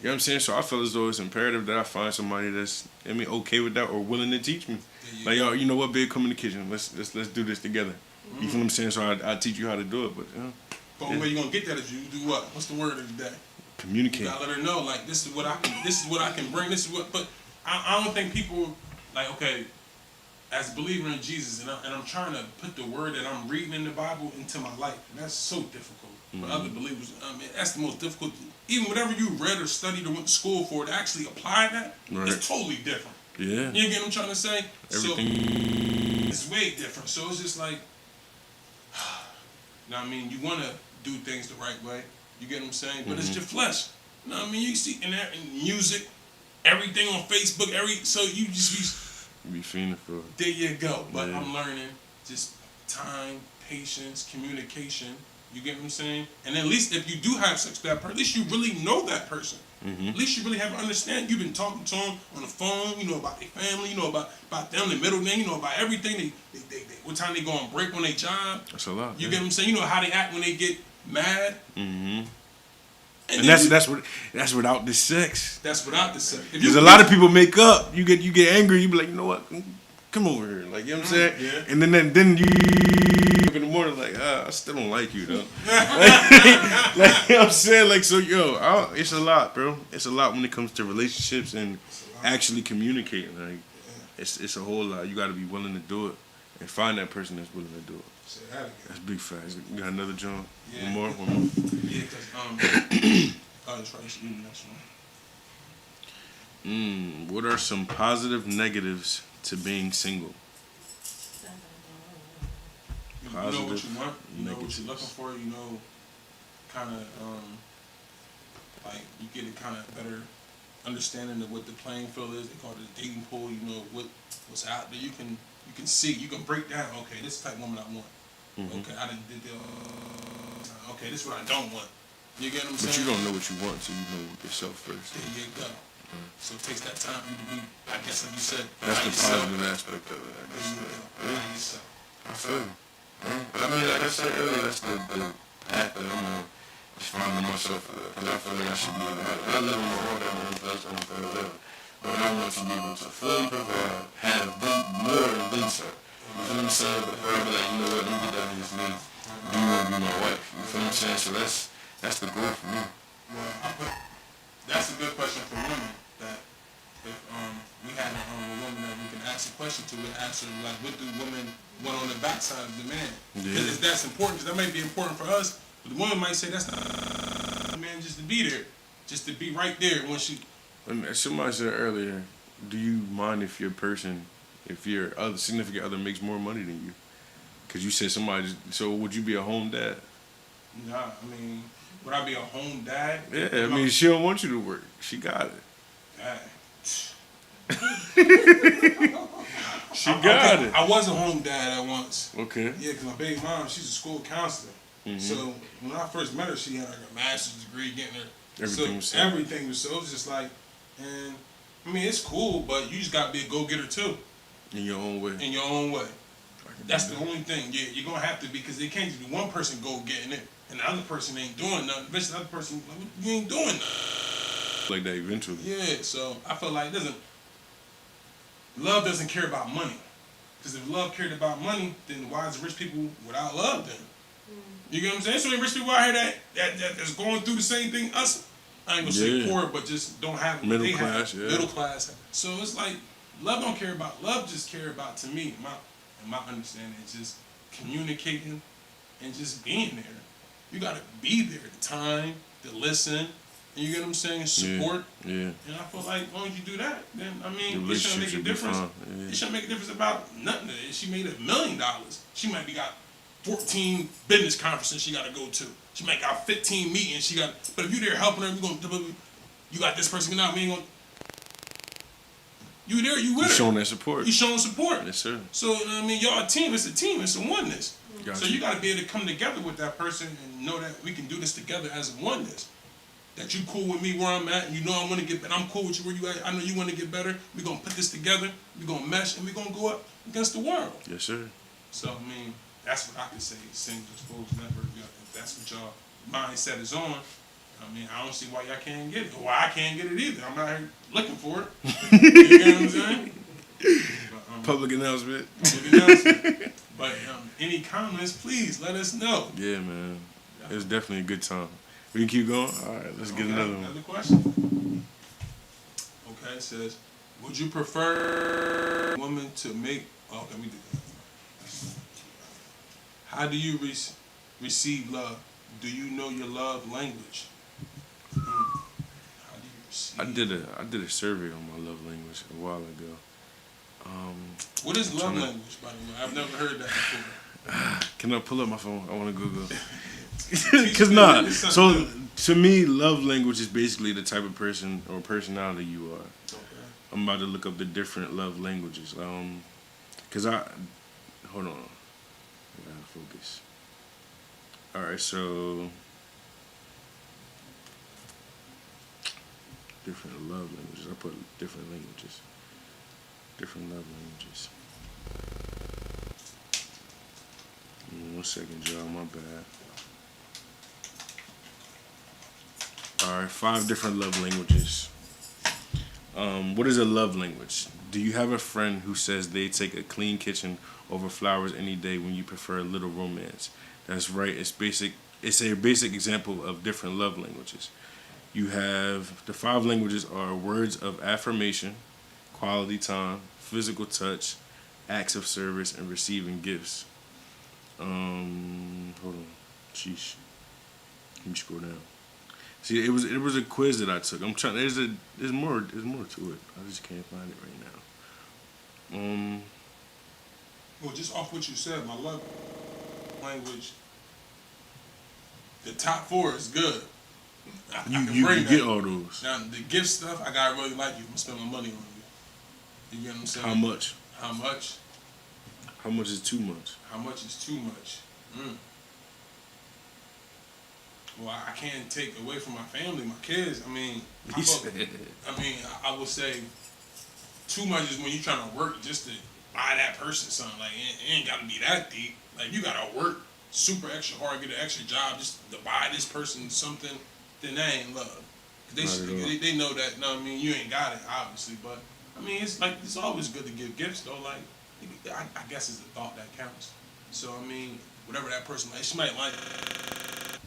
You know what I'm saying? So I feel as though it's imperative that I find somebody that's, okay with that or willing to teach me. Yeah. Like, yo, you know what, babe? Come in the kitchen. Let's do this together. You feel what I'm saying? So I teach you how to do it, but But the way you gonna get that is you do what? What's the word of the day? Communicate. You gotta let her know, like, this is what I can bring. This is what. But I don't think people like, okay, as a believer in Jesus, and I'm trying to put the word that I'm reading in the Bible into my life, and that's so difficult for other believers. That's the most difficult. Even whatever you read or studied or went to school for, to actually apply that, it's totally different. Yeah. You get what I'm trying to say? Everything. So it's way different. So it's just like, you know what I mean? You want to do things the right way. You get what I'm saying? But it's your flesh. You know what I mean? You see in music, everything on Facebook, so you just be fiending for it. There you go. But I'm learning just time, patience, communication. You get what I'm saying? And at least if you do have sex with that person, at least you really know that person. At least you really have an understanding. You've been talking to them on the phone. You know about their family. You know about them, their middle name. You know about everything. They what time they go on break on their job. That's a lot. You get what I'm saying? You know how they act when they get mad. And that's without the sex. That's without the sex. Because a lot of people make up. You get angry. You be like, you know what? Come over here. Like, you know what I'm saying? Yeah. And then you in the morning like, I still don't like you though. like, you know what I'm saying? Like, so it's a lot, bro. It's a lot when it comes to relationships and actually communicating. Like, it's a whole lot. You got to be willing to do it and find that person that's willing to do it. That's big facts. You got another John? Yeah. One more? Yeah, because that's right. What are some positive negatives to being single? You know what you want. You know what you're looking for. You know, kind of like you get a kind of better understanding of what the playing field is. They call it a dating pool. You know what's out there. You can see. You can break down. Okay, this is the type of woman I want. Okay, I didn't did the. Okay, this is what I don't want. You get what I'm saying? But you don't know what you want till you know yourself first. There you go. So it takes that time for you to be, I guess, like you said, That's by the yourself. positive aspect of it. I guess. By yourself. I feel you. But I mean, like I said earlier, that's the path that I'm on. Just finding myself, because I feel like I should be able to. I live in the world that I'm on the third level. But I want to be able to fully provide, have more than then some. You feel what I'm saying? But her be like, you know what, let me get down to this knee. Do you want to be my wife? You feel what I'm saying? So that's the goal for me. Well, that's a good question for women. That if we had a woman that we can ask a question to, we'd ask her like, what do women want on the backside of the man? Yeah. If that's important, because that may be important for us, but the woman might say that's not the man just to be there, just to be right there when she. And somebody said earlier, do you mind if your other significant other makes more money than you? Because you said so would you be a home dad? Nah, I mean, would I be a home dad? Yeah, I mean, she don't want you to work. She got it. She got it. I was a home dad at once. Okay. Yeah, because my baby mom, she's a school counselor. Mm-hmm. So when I first met her, she had like a master's degree, getting her. Everything was set. Everything was so. It was just like, and I mean, it's cool, but you just got to be a go-getter too. In your own way. In your own way. That's the only thing. Yeah, you're gonna have to, because they can't just be one person go getting it and the other person ain't doing nothing. Bitch, the other person, you ain't doing nothing. Like that eventually. Yeah, so I feel like love doesn't care about money. Because if love cared about money, then why is rich people without love then? You get what I'm saying? So many rich people out here that's going through the same thing us. I ain't gonna say poor, but just don't have what middle they class, have. yeah. Middle class. So it's like love don't care about love, just care about, to me, my understanding is just communicating and just being there. You gotta be there, the time, the listen, you get what I'm saying, support. Yeah. And I feel like as long as you do that, then I mean, The it shouldn't make a relationship should be difference. fine. Yeah. It shouldn't make a difference about nothing. If she made $1 million, she might be got 14 business conferences she got to go to. She might got 15 meetings she got. But if you there helping her, you got this person out. We ain't gonna. You there? You with her? You showing that support. You showing support. Yes, sir. So I mean, y'all a team. It's a team. It's a oneness. Gotcha. So you got to be able to come together with that person and know that we can do this together as a oneness. That you cool with me where I'm at, and you know I want to get better. I'm cool with you where you at. I know you want to get better. We're going to put this together. We're going to mesh, and we're going to go up against the world. Yes, sir. So, I mean, that's what I can say. Single Exposed Network, if that's what y'all mindset is on, I mean, I don't see why y'all can't get it. Or why I can't get it either. I'm not here looking for it. You know what I'm saying? But, Public announcement. But any comments, please let us know. Yeah, man. It was definitely a good time. We can keep going? All right, let's get another one. Another question. Okay, it says, would you prefer a woman to make... Oh, okay, we did that. How do you receive love? Do you know your love language? How do you receive... I did a survey on my love language a while ago. What is love language, by the way? I've never heard that before. Can I pull up my phone? I want to Google. Because not. So to me, love language is basically the type of person or personality you are. Okay. I'm about to look up the different love languages. Hold on. I gotta focus. All right, so different love languages. I put different languages. Different love languages. 1 second, y'all. My bad. All right, 5 different love languages. What is a love language? Do you have a friend who says they take a clean kitchen over flowers any day when you prefer a little romance? That's right. It's basic. It's a basic example of different love languages. You have the 5 languages are words of affirmation, quality time, physical touch, acts of service, and receiving gifts. Hold on. Sheesh. Let me scroll down. See, it was a quiz that I took. I'm trying. There's more to it. I just can't find it right now. Well, just off what you said, my love language, the top 4 is good. You get all those. Now, the gift stuff, I gotta really like you. I'm gonna spend my money on you. You get what I'm saying? How much? How much? How much is too much? How much is too much? well, I can't take away from my family, my kids. I mean, I would say too much is when you're trying to work just to buy that person something. Like, it ain't got to be that deep. Like, you got to work super extra hard, get an extra job just to buy this person something, then that ain't love. They know that, no, I mean, you ain't got it, obviously, but, I mean, it's like, it's always good to give gifts, though. Like, I guess it's the thought that counts. So, I mean, whatever that person, like, she might like it,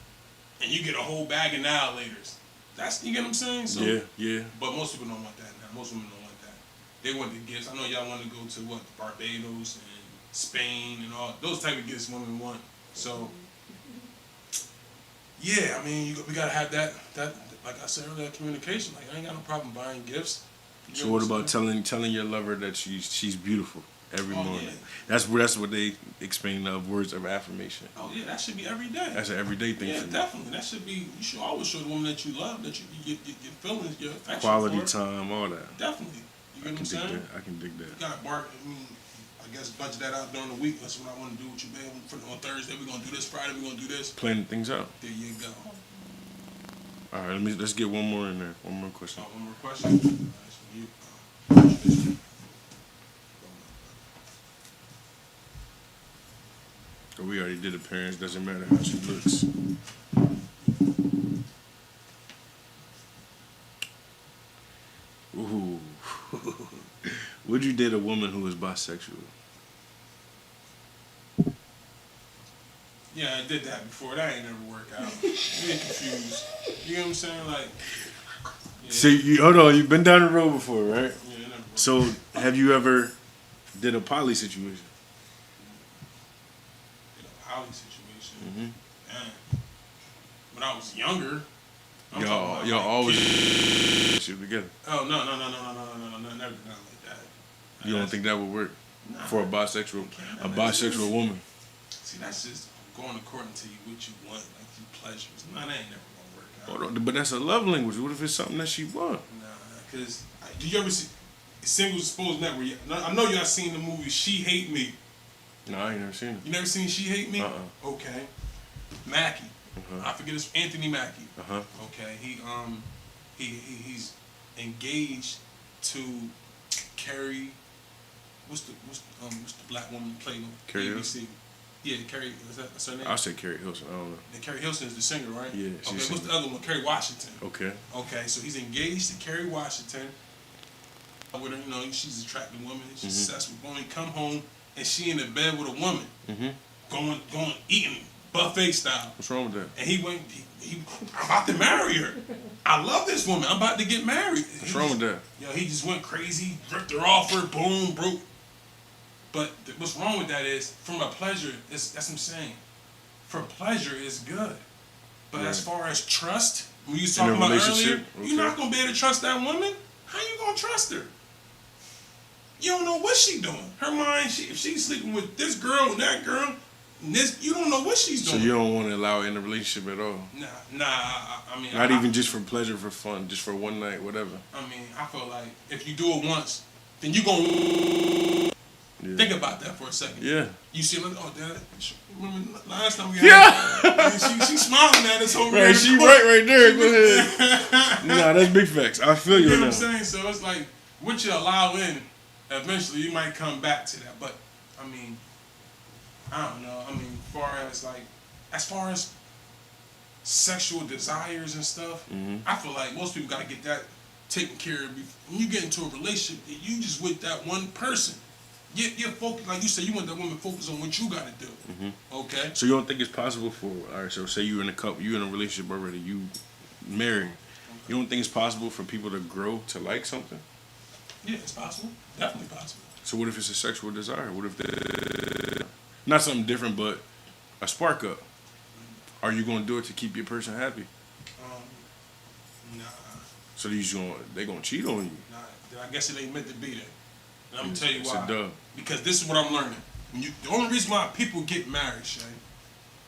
and you get a whole bag of Annihilators. That's, you get what I'm saying? So, yeah. But most people don't want that now. Most women don't want that. They want the gifts. I know y'all want to go to, Barbados and Spain and all. Those type of gifts women want. So, yeah, I mean, we got to have that, like I said earlier, communication. Like, I ain't got no problem buying gifts. So what about telling your lover that she's beautiful every morning? Yeah. That's what they explain of words of affirmation. Oh yeah, that should be every day. That's an everyday thing. Yeah, for definitely. That should be. You should always show the woman that you love, that your feelings, your affection. Quality for her. time, all that. Definitely. You get what I'm saying? I can dig that. You gotta I guess budget that out during the week. That's what I want to do with you, babe. On Thursday we're gonna do this. Friday we're gonna do this. Planning things out. There you go. All right, let's get one more in there. One more question. One more question. You. We already did appearance. Doesn't matter how she looks. Ooh. Would you date a woman who is bisexual? Yeah, I did that before. That ain't never worked out. You get confused. You know what I'm saying? Like. Yeah. So hold on. You've been down the road before, right? Yeah, it never worked. So have you ever did a poly situation? Poly situation. Mm-hmm. Man. When I was younger, y'all always shit together. Oh no, never like that. You don't think that would work for a bisexual woman? See, that's just going according to what you want, like your pleasures. No, that ain't never gonna work out. Hold on, but that's a love language. What if it's something that she wants? Nah, cause do you ever see Singles Exposed Network? I know y'all seen the movie She Hate Me. No, I ain't never seen it. You never seen She Hate Me? Okay. Mackie. I forget his Anthony Mackie. Okay. He's engaged to Carrie. What's the black woman who played on ABC? Yeah, Carrie. Is that her name? I'll say Carrie Hilson. I don't know. And Carrie Hilson is the singer, right? Yeah. Okay. What's the other one? Carrie Washington. Okay. Okay. So he's engaged to Carrie Washington. With her, you know, she's an attractive woman. She's successful. When he come home and she in the bed with a woman, going eating buffet style. What's wrong with that? And he went. I'm about to marry her. I love this woman. I'm about to get married. What's wrong with that? Yo, he just went crazy, ripped her off her, boom, broke. But what's wrong with that is, from a pleasure, that's what I'm saying. For pleasure is good. But as far as trust, when you was talking about earlier, you're not going to be able to trust that woman. How you going to trust her? You don't know what she doing. Her mind, if she's sleeping with this girl and that girl, and this, you don't know what she's doing. So you don't want to allow it in a relationship at all? Nah. I mean, not even just for pleasure, for fun, just for one night, whatever. I mean, I feel like if you do it once, then you gonna think about that for a second. Yeah. You see, like, oh, Dad, remember last time we had she's smiling at us over there. Right, she right there. Go ahead. Nah, that's big facts. I feel you. You know what I'm saying? So it's like, what you allow in, eventually you might come back to that. But I mean, I don't know. I mean, as far as sexual desires and stuff, I feel like most people got to get that taken care of. When you get into a relationship, you just with that one person. You're focused, like you said, you want that woman focused on what you got to do. Okay. So you don't think it's possible for, all right, so say you're in a relationship already, you married. You don't think it's possible for people to grow to like something? Yeah, it's possible. Definitely possible. So what if it's a sexual desire? What if not something different, but a spark up? Are you going to do it to keep your person happy? Nah. So they going to cheat on you? Nah. I guess it ain't meant to be that. And I'm going to tell you why. It's a dub. Because this is what I'm learning. The only reason why people get married, Shay,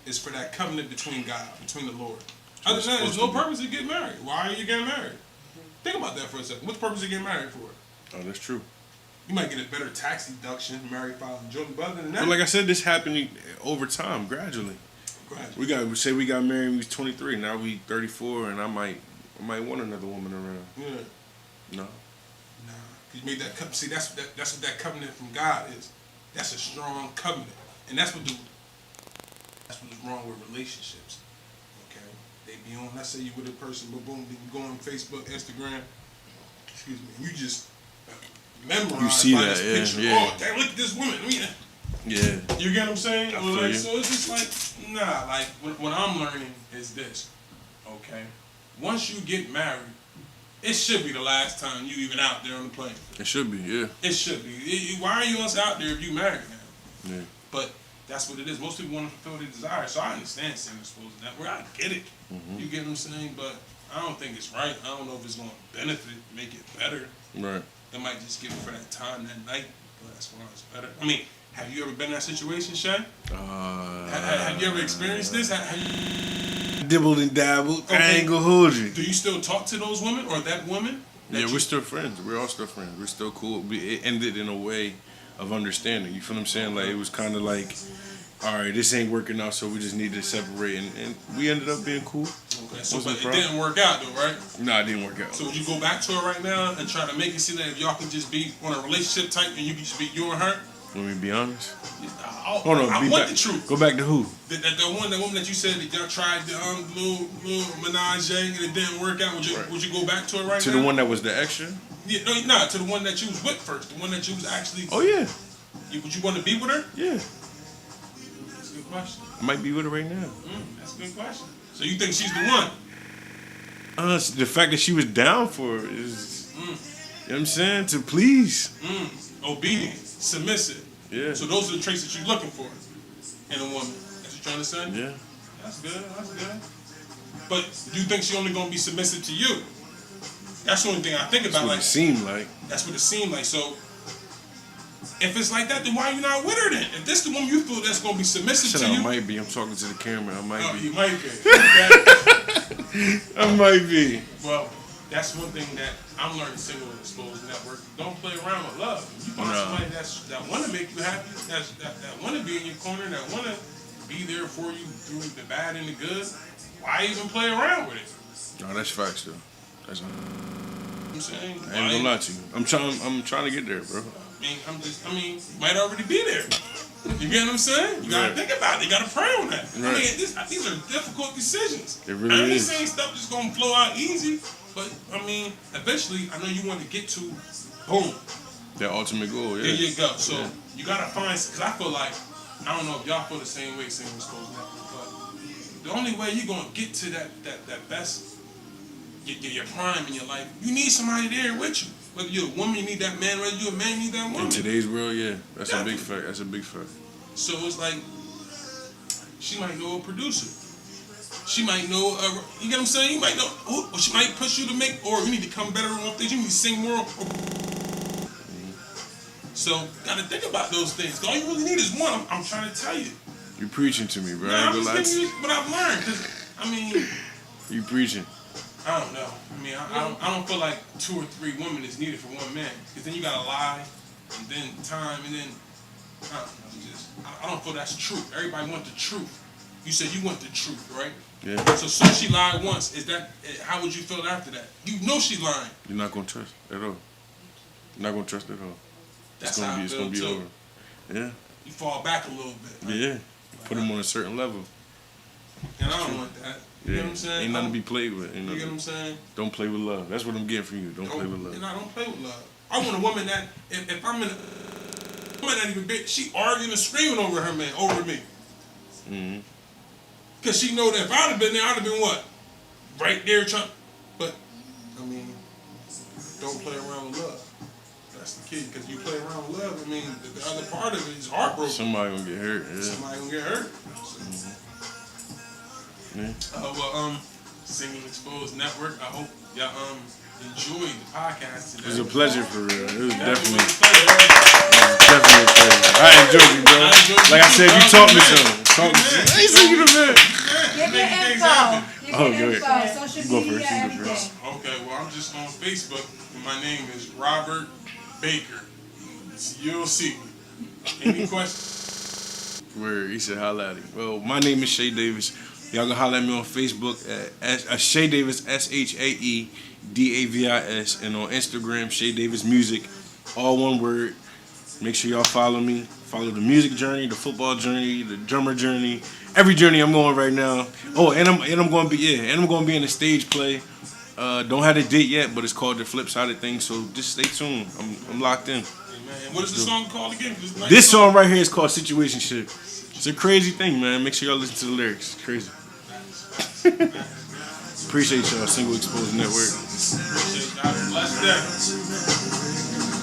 is for that covenant between God, between the Lord. Other than that, there's no purpose to get married. Why are you getting married? Think about that for a second. What's the purpose of getting married for? Oh, that's true. You might get a better tax deduction, married, filing joint, but other than that. But like I said, this happening over time, gradually. Go ahead. We got married when we was 23. Now we 34, and I might want another woman around. Yeah. No. Nah. You made that covenant. See, that's what that covenant from God is. That's a strong covenant, and that's what's wrong with relationships. Okay, they be on. Let's say you with a person, but boom, then you go on Facebook, Instagram. Excuse me. You just memorize You see by that, this picture. yeah. Oh, damn! Look at this woman. Yeah. You get what I'm saying? I feel Like, you. so it's just like, nah. Like what I'm learning is this. Okay, once you get married, it should be the last time you even out there on the plane. It should be, yeah. It should be. Why are you else out there if you married now? Yeah. But that's what it is. Most people want to fulfill their desire. So I understand single exposed network. I get it. Mm-hmm. You get what I'm saying? But I don't think it's right. I don't know if it's going to benefit, make it better. Right. They might just give it for that time, that night. But as far as better. I mean, have you ever been in that situation, Shay? Have you ever experienced this? Dibbled and dabbled. Okay. I ain't gonna hold you. Do you still talk to those women or that woman? Yeah, we're still friends. We're all still friends. We're still cool. It ended in a way of understanding. You feel what I'm saying? Like, it was kind of like, all right, this ain't working out, so we just need to separate. And we ended up being cool. Okay, so but it didn't work out though, right? Nah, it didn't work out. So would you go back to her right now and try to make it seem that if y'all could just be on a relationship type and you could just be you and her? Let me be honest. Hold on, I want the truth. Go back to who? The woman that you said that y'all tried the little menage and it didn't work out. Would you go back to her right now? To the one that was the extra? Yeah, no, to the one that you was with first. The one that you was actually. Oh yeah. Would you want to be with her? Yeah. That's a good question. I might be with her right now. That's a good question. So you think she's the one? The fact that she was down for it is, you know what I'm saying, to please. Obedient, submissive. Yeah. So those are the traits that you're looking for in a woman. That's what you're trying to say? Yeah. That's good. But you think she's only gonna be submissive to you? That's the only thing I think about. That's what it seemed like. That's what it seemed like. So if it's like that, then why are you not with her then? If this the woman you feel that's gonna be submissive to you, I might be. I'm talking to the camera. I might be. You might be. I might be. Well, that's one thing that I'm learning single and exposed network. Don't play around with love. You find somebody that want to make you happy, that want to be in your corner, that want to be there for you through the bad and the good. Why even play around with it? No, that's facts though. That's. I'm saying. I ain't gonna lie to you. I'm trying to get there, bro. You might already be there. You get what I'm saying? You gotta think about it. You gotta pray on that. Right. These are difficult decisions. It really is. I ain't saying stuff just gonna flow out easy, but eventually, I know you want to get to, boom. That ultimate goal, yeah. There you go. So you gotta find, because I feel like, I don't know if y'all feel the same way, single exposed network, but the only way you're gonna get to that best, your prime in your life, you need somebody there with you. Whether you're a woman, you need that man. Whether you're a man, you need that woman. In today's world, yeah, that's Definitely. a big fact. That's a big fact. So it's like, she might know a producer. She might know, you get what I'm saying? You might know, or she might push you to make, or you need to come better on things. You need to sing more. So, gotta think about those things. All you really need is one. I'm trying to tell you. You preaching to me, bro. I I'm ain't just gonna lie giving to you what I've learned. Cause, you preaching. I don't know. I don't feel like 2 or 3 women is needed for one man. Because then you gotta lie, and then time, and then, I don't know. I don't feel that's truth. Everybody want the truth. You said you want the truth, right? Yeah. So she lied once. How would you feel after that? You know she lying. You're not gonna trust at all. You're not gonna trust at all. That's it's gonna be over. Yeah. You fall back a little bit. Right? Yeah. Put them on a certain level. And I don't want that. You know what I'm saying? Ain't nothing to be played with. You get what I'm saying? Don't play with love. That's what I'm getting from you. Don't play with love. And I don't play with love. I want a woman that, if I'm in a woman that even bitch, she arguing and screaming over her man, over me. Mm-hmm. Because she know that if I'd have been there, I'd have been what? Right there trying. But, don't play around with love. That's the key. Because you play around with love, the other part of it is heartbroken. Somebody gonna get hurt. Yeah. Somebody gonna get hurt. Yeah. Single Exposed Network. I hope y'all enjoyed the podcast today. It was a pleasure for real. It was definitely a pleasure. a pleasure. I enjoyed you, bro. Like I said, you taught me something. I ain't saying you the man. Give your info. Give your info. Social Go media, first, everything. Okay, well, I'm just on Facebook, and my name is Robert Baker. You'll see me. Any questions? Where he said holla at him. Well, my name is Shay Davis. Y'all can holla at me on Facebook at Shay Davis, ShaeDavis, and on Instagram, Shay Davis Music, all one word. Make sure y'all follow me. Follow the music journey, the football journey, the drummer journey, every journey I'm going right now. Oh, and I'm going to be in a stage play. Don't have a date yet, but it's called The Flip Side of Things. So just stay tuned. I'm locked in. Hey, man. What is the song called again? This song right here is called Situationship. It's a crazy thing, man. Make sure y'all listen to the lyrics. It's crazy. Appreciate y'all, Single Exposed Network. Appreciate y'all. Bless that.